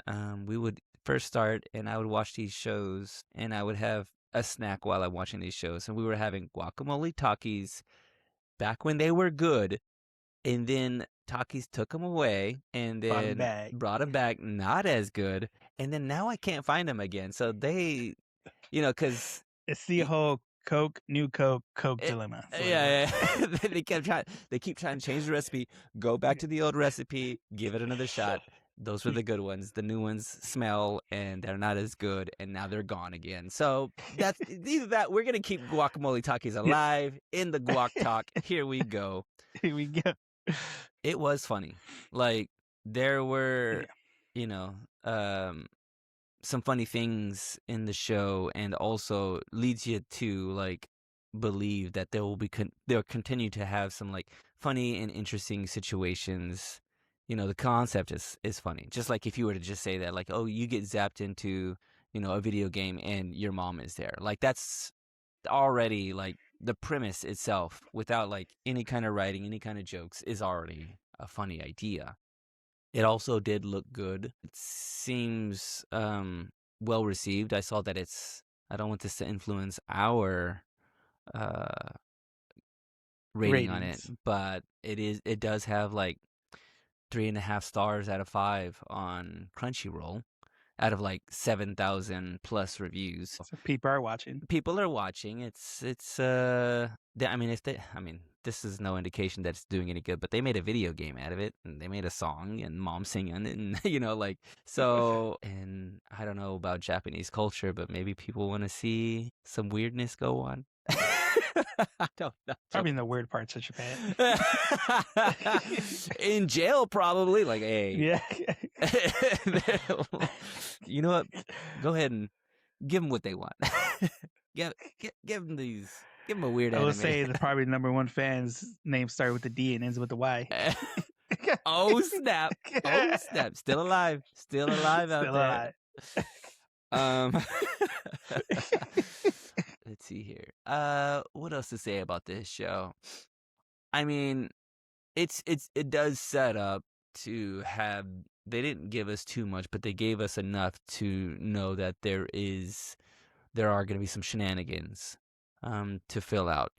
we would first start, and I would watch these shows, and I would have a snack while I'm watching these shows, and we were having guacamole Takis back when they were good, and then Takis took them away, and then brought them back not as good, and then now I can't find them again. So they, because it's the whole new Coke dilemma. Yeah. They keep trying to change the recipe, go back to the old recipe, give it another shot. Those were the good ones. The new ones smell and they're not as good, and now they're gone again. So that's either that. We're gonna keep guacamole Takis alive in the guac talk. Here we go. Here we go. It was funny. Like there were, some funny things in the show, and also leads you to like believe that they'll continue to have some like funny and interesting situations. The concept is funny. Just like if you were to just say that, like, oh, you get zapped into a video game and your mom is there, like that's already like the premise itself, without like any kind of writing, any kind of jokes, is already a funny idea. It also did look good. It seems well received. I saw that I don't want this to influence our rating on it, but it does have like 3.5 stars out of 5 on Crunchyroll, out of like 7,000 plus reviews. So people are watching. This is no indication that it's doing any good, but they made a video game out of it, and they made a song, and mom singing, and so. And I don't know about Japanese culture, but maybe people want to see some weirdness go on. I don't know. Probably in the weird parts of Japan. In jail, probably. Like, hey. Yeah. You know what? Go ahead and give them what they want. Give them these. Give them a weird I will anime. say the probably number one fan's name started with the D and ends with the Y. Oh snap! Oh snap! Still alive. Still alive out Still there. alive. Um, let's see here. What else to say about this show? I mean, it does set up to have. They didn't give us too much, but they gave us enough to know that there are going to be some shenanigans to fill out.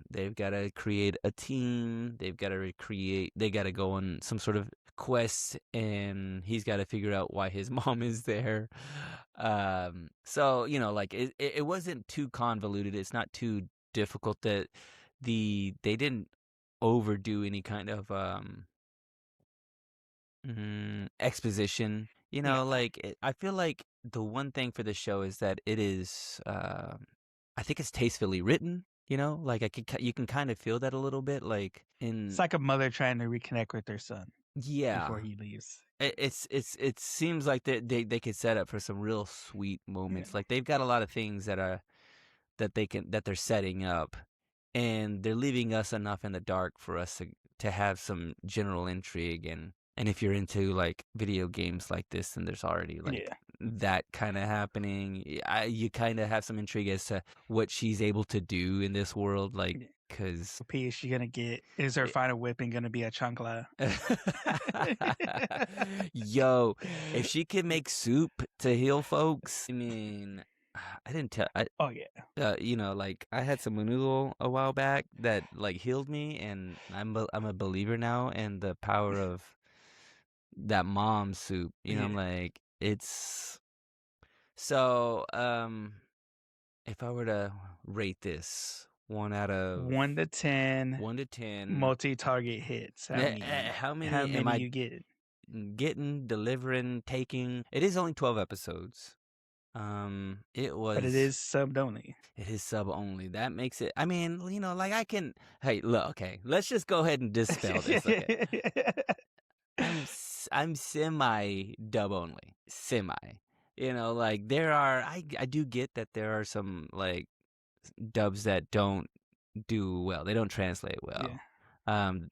They've got to create a team. They've got to recreate. They got to go on some sort of quest, and he's got to figure out why his mom is there. So like it wasn't too convoluted. It's not too difficult that they didn't overdo any kind of exposition. Yeah. I feel like the one thing for the show is that it is, I think it's tastefully written. Like you can kind of feel that a little bit, like It's in like a mother trying to reconnect with their son yeah. before he leaves. It seems like they could set up for some real sweet Yeah. moments. Like they've got a lot of things that they're setting up, and they're leaving us enough in the dark for us to have some general intrigue. And if you're into like video games like this, then there's already like Yeah. that kind of happening. You kind of have some intrigue as to what she's able to do in this world, like Yeah. because What P is she gonna get? Is her final whipping gonna be a chancla? yo, if she can make soup to heal folks, I mean, I didn't tell. Oh yeah. Like I had some menudo a while back that like healed me, and I'm a believer now in the power of that mom soup. I'm Yeah. like it's so. If I were to rate this 1 to 10 1 to 10, multi-target hits. how How many am many I you get? getting, delivering, taking? It is only 12 episodes. It But it was is subbed only. It is sub only. That makes it. I mean, like I can. Hey, look. Okay, let's just go ahead and dispel this. Okay, I'm semi dub only. Semi. Like there are. I do get that there are some like dubs that don't do well. They don't translate Yeah. well. And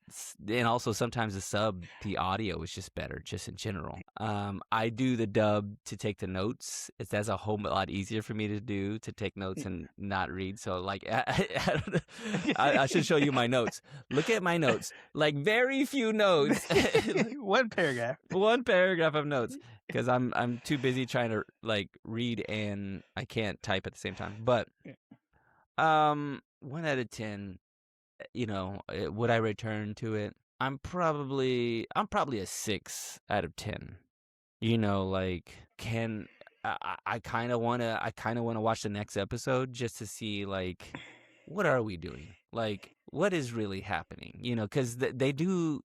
also sometimes the audio is just better, just in general. I do the dub to take the notes. That's a whole lot easier for me to do, to take notes and not read. So like, I should show you my notes. Look at my notes. Like very few notes. One paragraph. One paragraph of notes, because I'm too busy trying to like read and I can't type at the same time. But 1 out of 10. Would I return to it? I'm probably a 6 out of 10. Like can I kind of wanna watch the next episode just to see like what are we doing? Like what is really happening? Because they do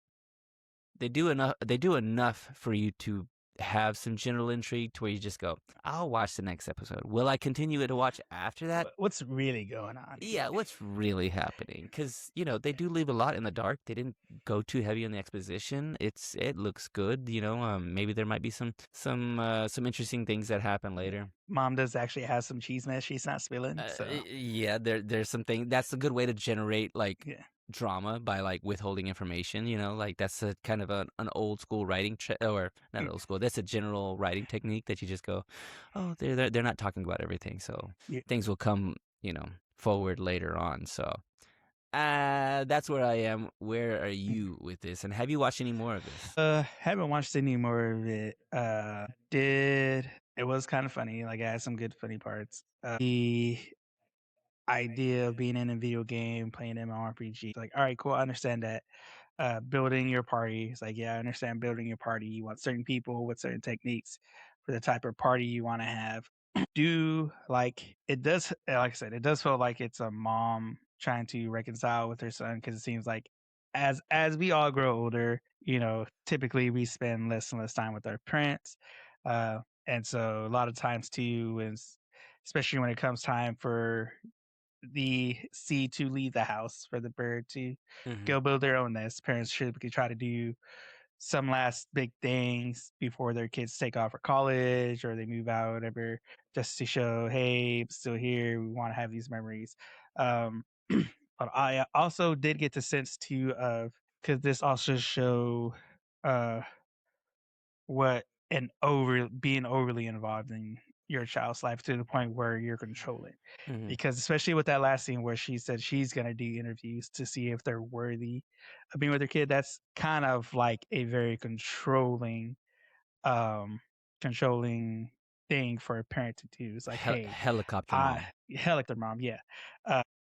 enough for you to have some general intrigue to where you just go, I'll watch the next episode. Will I continue to watch after that? What's really going on here? Yeah, what's really happening? Because they do leave a lot in the dark. They didn't go too heavy on the exposition. It looks good. Maybe there might be some interesting things that happen later. Mom does actually have some cheese mess she's not spilling. So Yeah, there's something. That's a good way to generate like yeah. drama by like withholding information. Like that's a kind of an old school writing or not old school. That's a general writing technique that you just go, oh, they're not talking about everything, so Yeah. things will come forward later on. So that's where I am. Where are you with this? And have you watched any more of this? Haven't watched any more of it. Did it was kind of funny. Like, I had some good funny parts. The idea of being in a video game, playing MMORPG. Like, all right, cool. I understand that. Building your party. It's like, yeah, I understand building your party. You want certain people with certain techniques for the type of party you want to have. Do like it does, like I said, it does feel like it's a mom trying to reconcile with her son, because it seems like as we all grow older, typically we spend less and less time with our parents. And so a lot of times too, especially when it comes time for the seed to leave the house, for the bird to Mhm. go build their own nest, parents typically try to do some last big things before their kids take off for college or they move out, whatever, just to show, hey, I'm still here. We want to have these memories. But I also did get the sense too of because this also show uh what and over being overly involved in your child's life to the point where you're controlling. Mhm. Because especially with that last scene where she said she's gonna do interviews to see if they're worthy of being with their kid, that's kind of like a very um controlling thing for a parent to do. It's like, hey, Helicopter I mom. helicopter mom, yeah.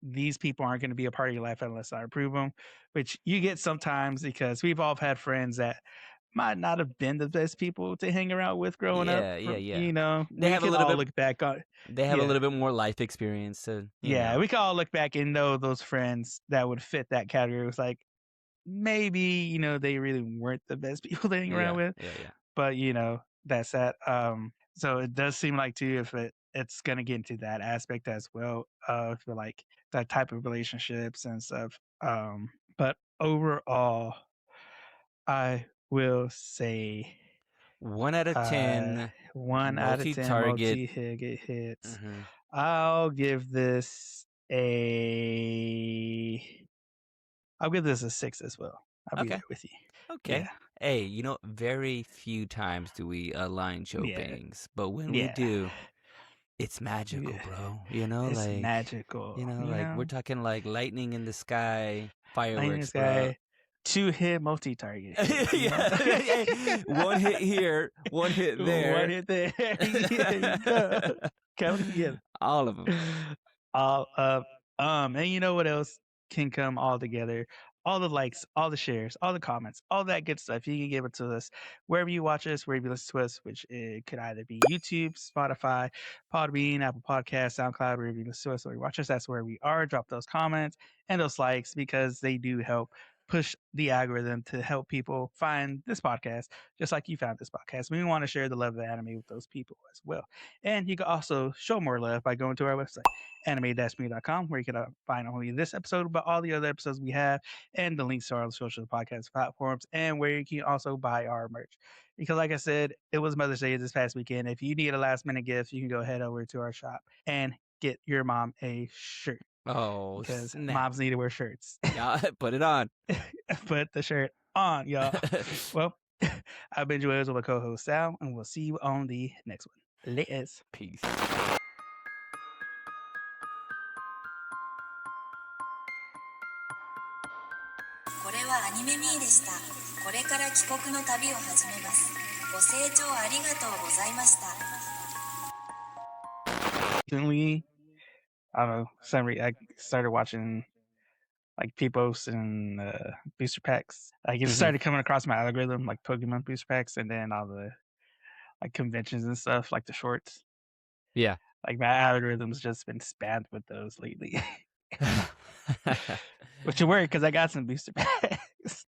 These people aren't going to be a part of your life unless I approve them, which you get sometimes because we've all had friends that might not have been the best people to hang around with growing up. Yeah, yeah, yeah. They We have a can little all bit. look back on, They have a yeah, little bit more life experience, so yeah, we can all look back and know those friends that would fit that category. It was like maybe they really weren't the best people to hang around Yeah, with, yeah, yeah. but that's that. So it does seem like too if it's gonna get into that aspect as well for like that type of relationships and stuff. But overall, I will say 1 out of 10 one out of 10 multi-target. hits. Hmm. I'll give this a I'll give this a 6 as well. I'll be there Okay, with you. okay. Yeah. Hey, very few times do we align Yeah. Chopings, but when we Yeah. do, it's Yeah. magical, bro. It's magical, Like we're talking like lightning in the sky, Lightning fireworks, bro. guy, 2-hit multi-target hit. Yeah, hey, one hit here, one hit One there. hit there. There you go. Coming together. All of them. All up. And you know what else can come all together? All the likes, all the shares, all the comments, all that good stuff. You can give it to us wherever you watch us, wherever you listen to us, which it could either be YouTube, Spotify, Podbean, Apple Podcasts, SoundCloud, wherever you listen to us or you watch us. That's where we are. Drop those comments and those likes because they do help push the algorithm to help people find this podcast, just like you found this podcast. We want to share the love of anime with those people as well. And you can also show more love by going to our website anime-me.com, where you can find not only this episode, but all the other episodes we have, and the links to our social podcast platforms, and where you can also buy our merch. Because, like I said, it was Mother's Day this past weekend. If you need a last minute gift, you can go head over to our shop and get your mom a shirt Oh, because snap. moms need to wear shirts. Yeah, put it on. Put the shirt on, y'all. Well, I've been Joel with my co host Sal, and we'll see you on the next one. Laters. Peace. これはアニメミーでした。これから帰国の旅を始めます。ご清聴ありがとうございました。Recently, I don't know, I started watching like P-Posts and booster packs. Like it Hmm. started coming across my algorithm, like Pokemon booster packs, and then all the like conventions and stuff, like the shorts. Yeah. Like my algorithm's just been spammed with those lately, which is weird because I got some booster packs.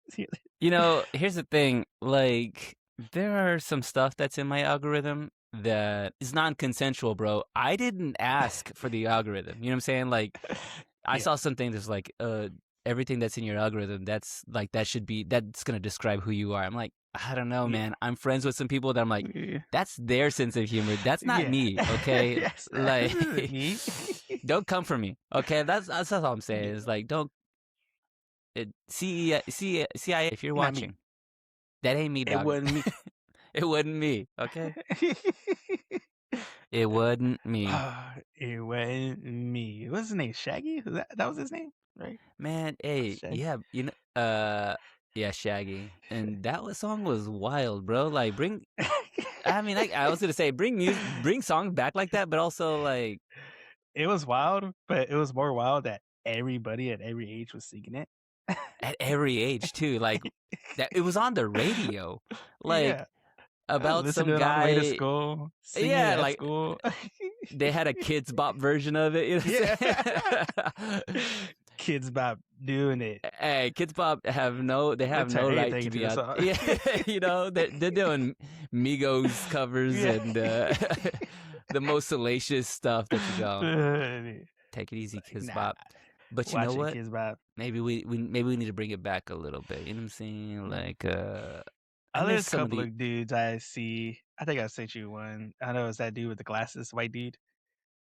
Here's the thing. Like, there are some stuff that's in my algorithm that is non-consensual, bro. I didn't ask for the algorithm. You know what I'm saying? Like, I Yeah. saw something that's like, everything that's in your algorithm, that's gonna describe who you are. I'm like, I don't know, Yeah. man. I'm friends with some people that I'm like, Yeah. that's their sense of humor. That's not Yeah. me, okay? Yes, Like, this isn't me. don't come for me, okay? That's all I'm saying. Yeah. It's like, don't. CIA, if you're Not me. watching, that ain't me, It dog. wasn't me. It wasn't me, okay? It wasn't me. It wasn't me. What's his name? Shaggy? That was his name, right? Man, hey, Shaggy. yeah, yeah, Shaggy. And song was wild, bro. Like, I was gonna say, bring songs back like that, but also, like... It was wild, but it was more wild that everybody at every age was singing it. At every age, too. Like, that it was on the radio. Like, Yeah. about Listen some to it on the way to guy... school. Singing it Yeah, at like... school. They had a Kids Bop version of it, you know what I'm saying? Kids Bop doing it. Hey, Kids Bop have no Turn right anything to into be a out. song. Yeah, they're doing Migos covers Yeah. and the most salacious stuff that you go. Take it easy, Kids Nah. Bop. But you Watch know it, what? Kids Bop. Maybe we need to bring it back a little bit. You know what I'm saying? Like There's miss a some of couple the. of dudes I see. I think I sent you one. I know it's that dude with the glasses, white dude.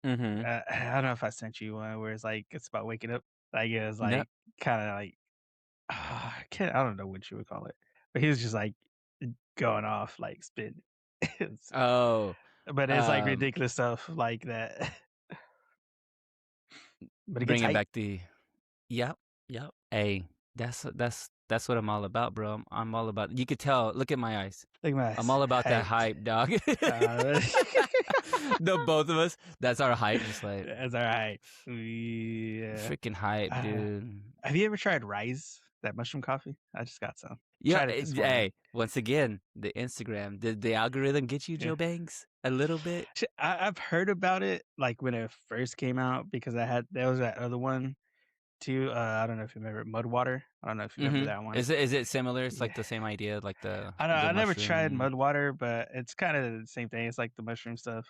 Mm-hmm. I don't know if I sent you one where it's like it's about waking up. Like it was No. like kind of like I don't know what you would call it, but he was just like going off like spitting. It's- Oh, but it's like um, ridiculous stuff like that. But it gets bringing hype. back the. Yep, yep. Hey, that's what I'm all about, bro. I'm all about. You could tell. Look at my eyes. Look at my I'm all about that hyped. hype, dog. Uh, The both of us. That's our hype. Just like that's all right. Yeah. freaking hype, dude. Have you ever tried Rise? That mushroom coffee? I just got some. Yeah. Tried it this morning. Hey, once again, the Instagram. Did the algorithm get you, Yeah. Joe Banks? A little bit. I've heard about it like when it first came out because there was that other one too. I don't know if you remember Mudwater. I don't know if you remember Mm-hmm. that one. Is it similar? It's Yeah. like the same idea, like the I don't know. the I never tried mushroom. Mudwater, but it's kind of the same thing. It's like the mushroom stuff.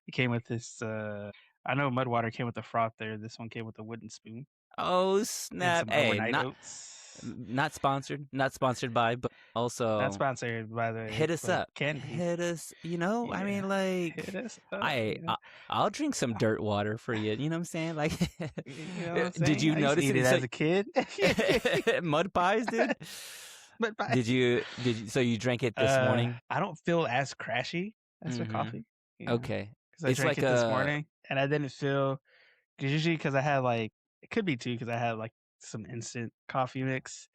It came with this. I know Mudwater came with a frother. This one came with a wooden spoon Oh and snap! some Hey, overnight oats. not sponsored, not sponsored by, but Not also sponsored by the way, hit us but up. can be. Hit us. I Yeah, mean, hit like, us up. I, I I'll drink some dirt water for you. You know what I'm saying? Like, You know what I'm did saying? you I used to notice eat it? it So, as a kid. mud pies, dude. But Did you? So you drank it this morning? I don't feel as crashy as with Mm-hmm. coffee. Yeah, Okay. because I It's drank like it this a. morning and I didn't feel because usually because I had like it could be too because I had like some instant coffee mix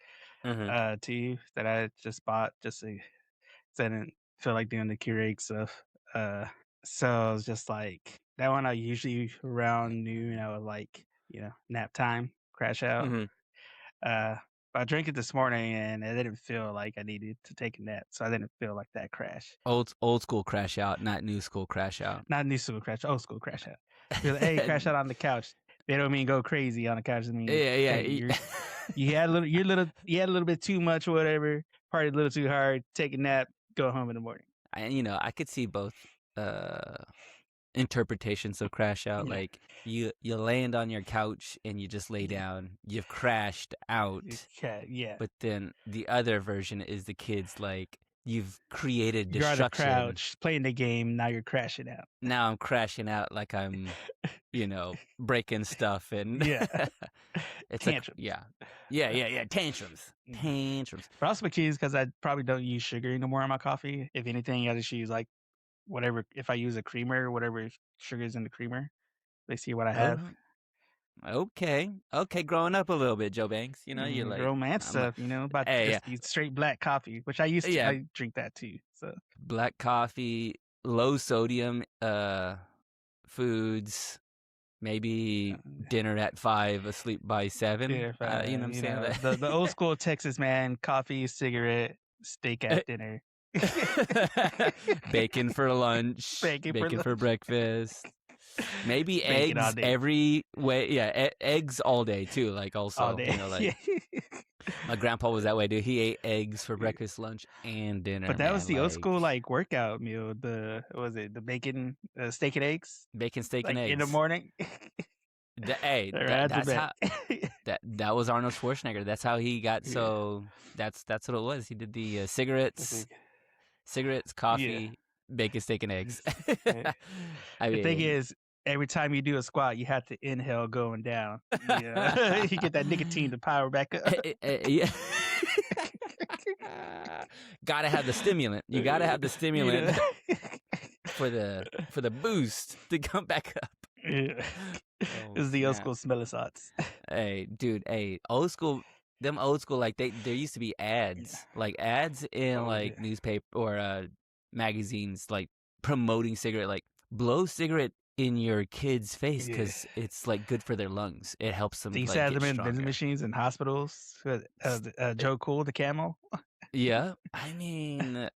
Mhm. tea that I just bought just to 'cause I didn't feel like doing the Keurig stuff. Uh, so I was just like that one. I usually around noon. I would like nap time, crash out. Mhm. Uh, but I drank it this morning and I didn't feel like I needed to take a nap, so I didn't feel like that crash. Old school crash out, not new school crash out. Not new school crash, old school crash out. Be like, hey, crash out on the couch. They don't mean go crazy on the couch. I mean, Yeah, hey, yeah. you had a little bit too much, or whatever. Partied a little too hard. Take a nap. Go home in the morning. I could see both interpretations of crash out. Yeah, Like you land on your couch and you just lay down. You've crashed out. yeah. But then the other version is the kids like you've created You're on the destruction. couch playing the game. Now you're crashing out. Now I'm crashing out like I'm, breaking stuff and Yeah, it's tantrums. yeah, tantrums. Mhm. Tantrums. But also keys because I probably don't use sugar anymore in my coffee. If anything, I just use like whatever. If I use a creamer, whatever sugar's in the creamer, they see what I have. Oh, okay. Okay, growing up a little bit, Joe Banks. You're like, Romance I'm a, stuff, about hey, yeah, just the straight black coffee, which I used to. yeah, I drink that too. So black coffee, low sodium foods, maybe uh, dinner at 5, asleep by 7. yeah, if You know what I'm saying? the old school Texas man, coffee, cigarette, steak at dinner, Bacon for lunch, bacon for bacon for lunch, breakfast. Maybe bacon all eggs day, every way. Yeah, eggs all day too. Like all also, day. like my grandpa was that way, dude. He ate eggs for breakfast, lunch, and dinner, But that was man. the old Like school like workout meal. What was it the bacon, steak and eggs, bacon, steak, and like in the eggs. morning, Hey, right after that's bed. how that was Arnold Schwarzenegger. That's how he got Yeah, so. That's what it was. He did the that's cigarettes, like, yeah. coffee, bacon, steak, and eggs. Right. I The thing mean, is, every time you do a squat, you have to inhale going down. Yeah, you get that nicotine to power back up. yeah. Gotta have the stimulant. You gotta have the You stimulant know. for the boost to come back up. Yeah. Oh This is the old snap! school smell of salts. Hey, dude. Hey, old school. Them old school, like there used to be Yeah. ads in Oh yeah. like newspaper or magazines, like promoting cigarette, like blow cigarette in your kid's face Yeah. because it's like good for their lungs. It helps them They used to like have get them in vending stronger. machines in hospitals. S- Joe Cool, the camel, Yeah, I mean,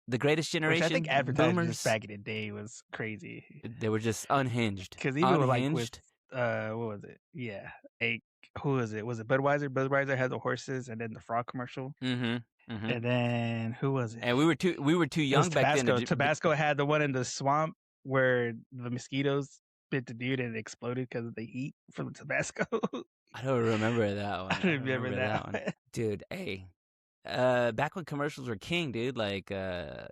the greatest which I think generation, advertising just boomers, back in the day was crazy. they were just unhinged, Because even with like with unhinged. what was it? Yeah, a who was it? Was it Budweiser? Budweiser had the horses, and then the frog commercial, Mm-hmm. Mm-hmm. and then who was it? And we were too It was young back then to. Tabasco. Tabasco had the one in the swamp where the mosquitoes bit the dude and it exploded because of the heat from the Tabasco. I don't remember that one. I I don't remember remember that that one, one. dude. Hey, back when commercials were king, dude. Like Yeah.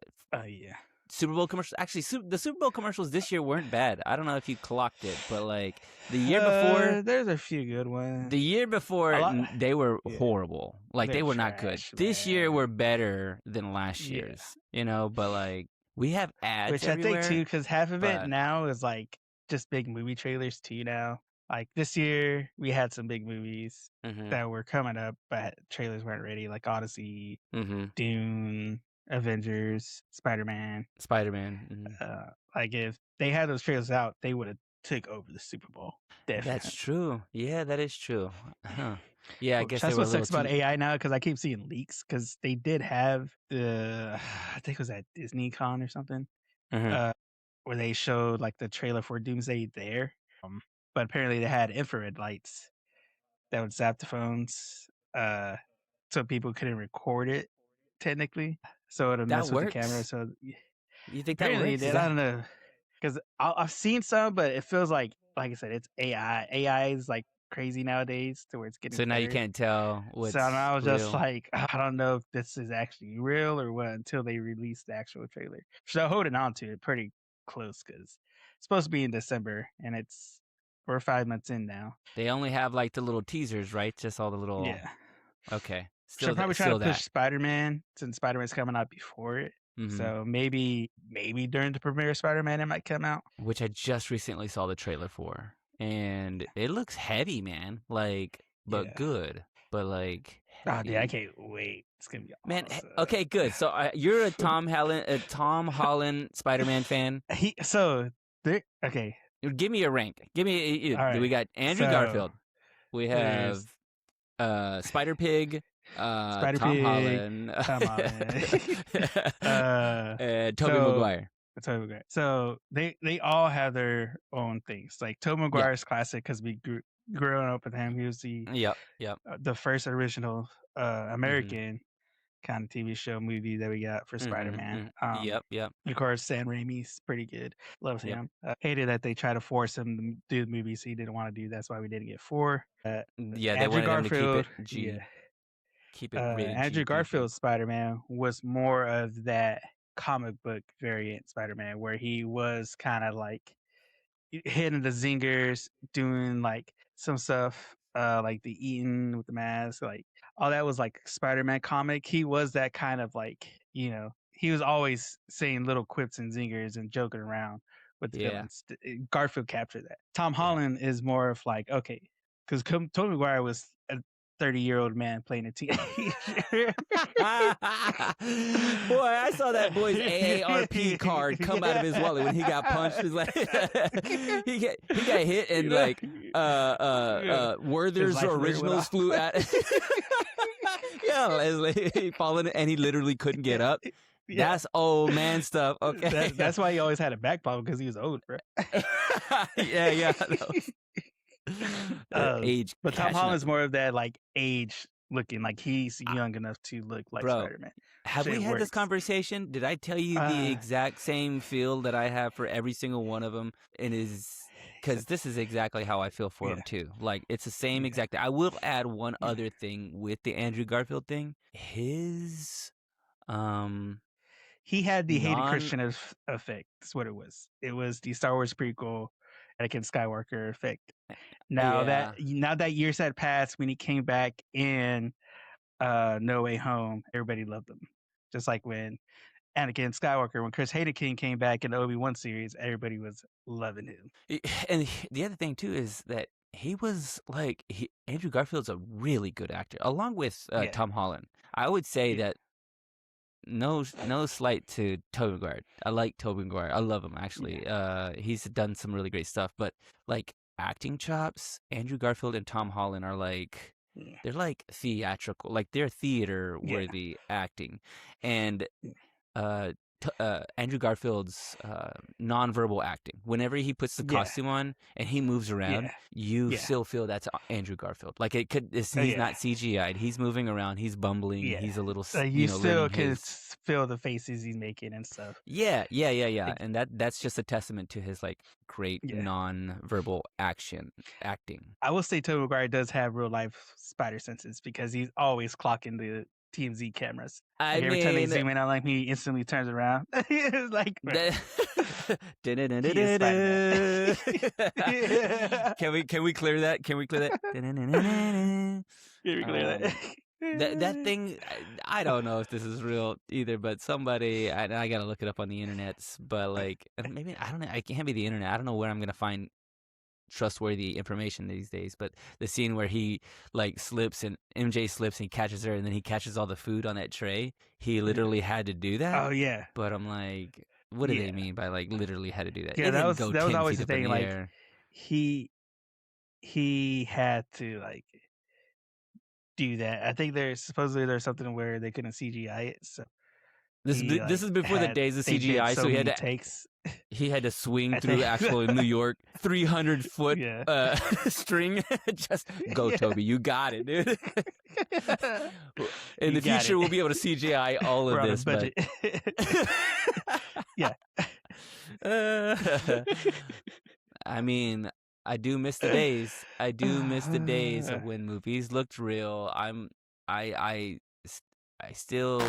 Super Bowl commercials. Actually, the Super Bowl commercials this year weren't bad. I don't know if you clocked it, but like the year before, There's a few good ones. A lot. they were Yeah. horrible. Like they They're were not good. trash, This year man. were better than last Yeah. year's. You know, but like we have ads Which I think too, everywhere. because half of it but now is like just big movie trailers too. Now, like this year, we had some big movies Mhm. that were coming up, but trailers weren't ready. Like Odyssey, Mhm. Dune, Avengers, Spider-Man. Spider-Man. Mhm. Like if they had those trailers out, they would have took over the Super Bowl. That's Definitely. true. Yeah, that is true. Huh. Yeah, I Which guess they that's were a what little sucks about too. AI now because I keep seeing leaks because they did have the I think it was at Disney Con or something. Mhm. Where they showed like the trailer for Doomsday there. But apparently they had infrared lights that would zap the phones, so people couldn't record it technically. So it would That mess with the camera. works. So You think that apparently it works? Is did. I that don't know because I've seen some, but it feels like I said, it's AI. AI is like crazy nowadays to where it's getting so now you better. can't tell So what's I was just real? like, I don't know if this is actually real or what until they release the actual trailer. So holding on to it pretty close because it's supposed to be in December and we're 5 months in now. They only have like the little teasers, right? Just all the little. Yeah. Okay, So still probably trying to still push that. Spider-Man since Spider-Man's coming out before it. Mhm. So maybe during the premiere of Spider-Man it might come out. Which I just recently saw the trailer for, and it looks heavy, man. Like, but Yeah. good, but like Oh, dude, I heavy. can't wait. It's gonna be Man, awesome. okay, good. So you're a Tom Holland Spider-Man fan. Okay. Give me a rank. Give me. All right. We got Andrew So Garfield. We have there's Spider Pig, Spider Tom Pig, Holland, Tom Holland. and Tobey So Maguire. Tobey Maguire. So they all have their own things. Like Tobey Yep, Maguire's classic because we growing up with him. He was yep. the first original Mm-hmm. American kind of TV show movie that we got for Spider-Man. Yep. Of course, Sam Raimi's pretty good. Love Yep. him. Hated that they tried to force him to do the movies he didn't want to do. That's why we didn't get 4. Yeah, they Andrew wanted him to keep Garfield, it yeah. G, keep it rated Andrew G PG. Garfield's Spider-Man was more of that comic book variant Spider-Man where he was kind of like hitting the zingers, doing like some stuff, like the eating with the mask, like all that was like Spider-Man comic. He was that kind of like, he was always saying little quips and zingers and joking around with the Yeah, villains. Garfield captured that. Tom yeah. Holland is more of like, okay, because Tobey Maguire was a 30-year-old man playing a teenager. Boy, I saw that boy's AARP card come out of his wallet when he got punched. It's like he got hit and like Yeah. His Werther's life alert went originals off. flew at. Yeah, Leslie, he fallen and he literally couldn't get up. Yeah. That's old man stuff. Okay. That's why he always had a back problem because he was old, bro. Yeah. Age But Tom catching up. Holland's more of that like age looking, like he's young enough to look like Bro, Spider-Man. have So we it had this works. conversation? Did I tell you the exact same feel that I have for every single one of them? And because this is exactly how I feel for Yeah. him too. Like it's the same Yeah. exact. I will add one Yeah. other thing with the Andrew Garfield thing. His He had the hated non Christian effect. That's what it was. It was the Star Wars prequel, Anakin Skywalker effect. Now yeah. that years had passed, when he came back in No Way Home, everybody loved him. Just like when Anakin Skywalker, when Chris Hayden came back in the Obi-Wan series, everybody was loving him. And the other thing too is that he was like Andrew Garfield's a really good actor, along with Yeah. Tom Holland. I would say Yeah. that no slight to Tobey Maguire. I like Tobey Maguire. I love him actually. He's done some really great stuff, but like acting chops, Andrew Garfield and Tom Holland are like Yeah. they're like theatrical, like they're theater worthy acting, and Andrew Garfield's nonverbal acting. Whenever he puts the costume on and he moves around, you still feel that's Andrew Garfield. Like he's not CGI'd. He's moving around. He's bumbling. Yeah. He's a little, You still learning can his. feel the faces he's making and stuff. Yeah. And that's just a testament to his like great nonverbal acting. I will say Tobey Maguire does have real life spider senses because he's always clocking TMZ cameras. I Like every time they mean, zoom in on him, he instantly turns around. It's like, bro, that... he is Spider-Man. Can we clear that? Can we clear that? Here, clear that. That thing, I don't know if this is real either, but somebody, I gotta look it up on the internet, but like, maybe, I don't know, it can't be the internet. I don't know where I'm gonna find trustworthy information these days, but the scene where he like slips and MJ slips and he catches her and then he catches all the food on that tray, he literally had to do that. Oh yeah. But I'm like, what do they mean by like literally had to do that? Yeah, It that didn't was go that was 10 always feet the up in thing. the Like air. he had to like do that. I think there's something where they couldn't CGI it, so This is before the days of they did CGI, so he had many to takes. he had to swing I through think. actual New York 300-foot Yeah. string. Just go, Yeah. Toby, you got it, dude. In You the got future, it. we'll be able to CGI all We're of on a this, but budget. Yeah. I mean, I do miss the days. I do miss the days of when movies looked real. I still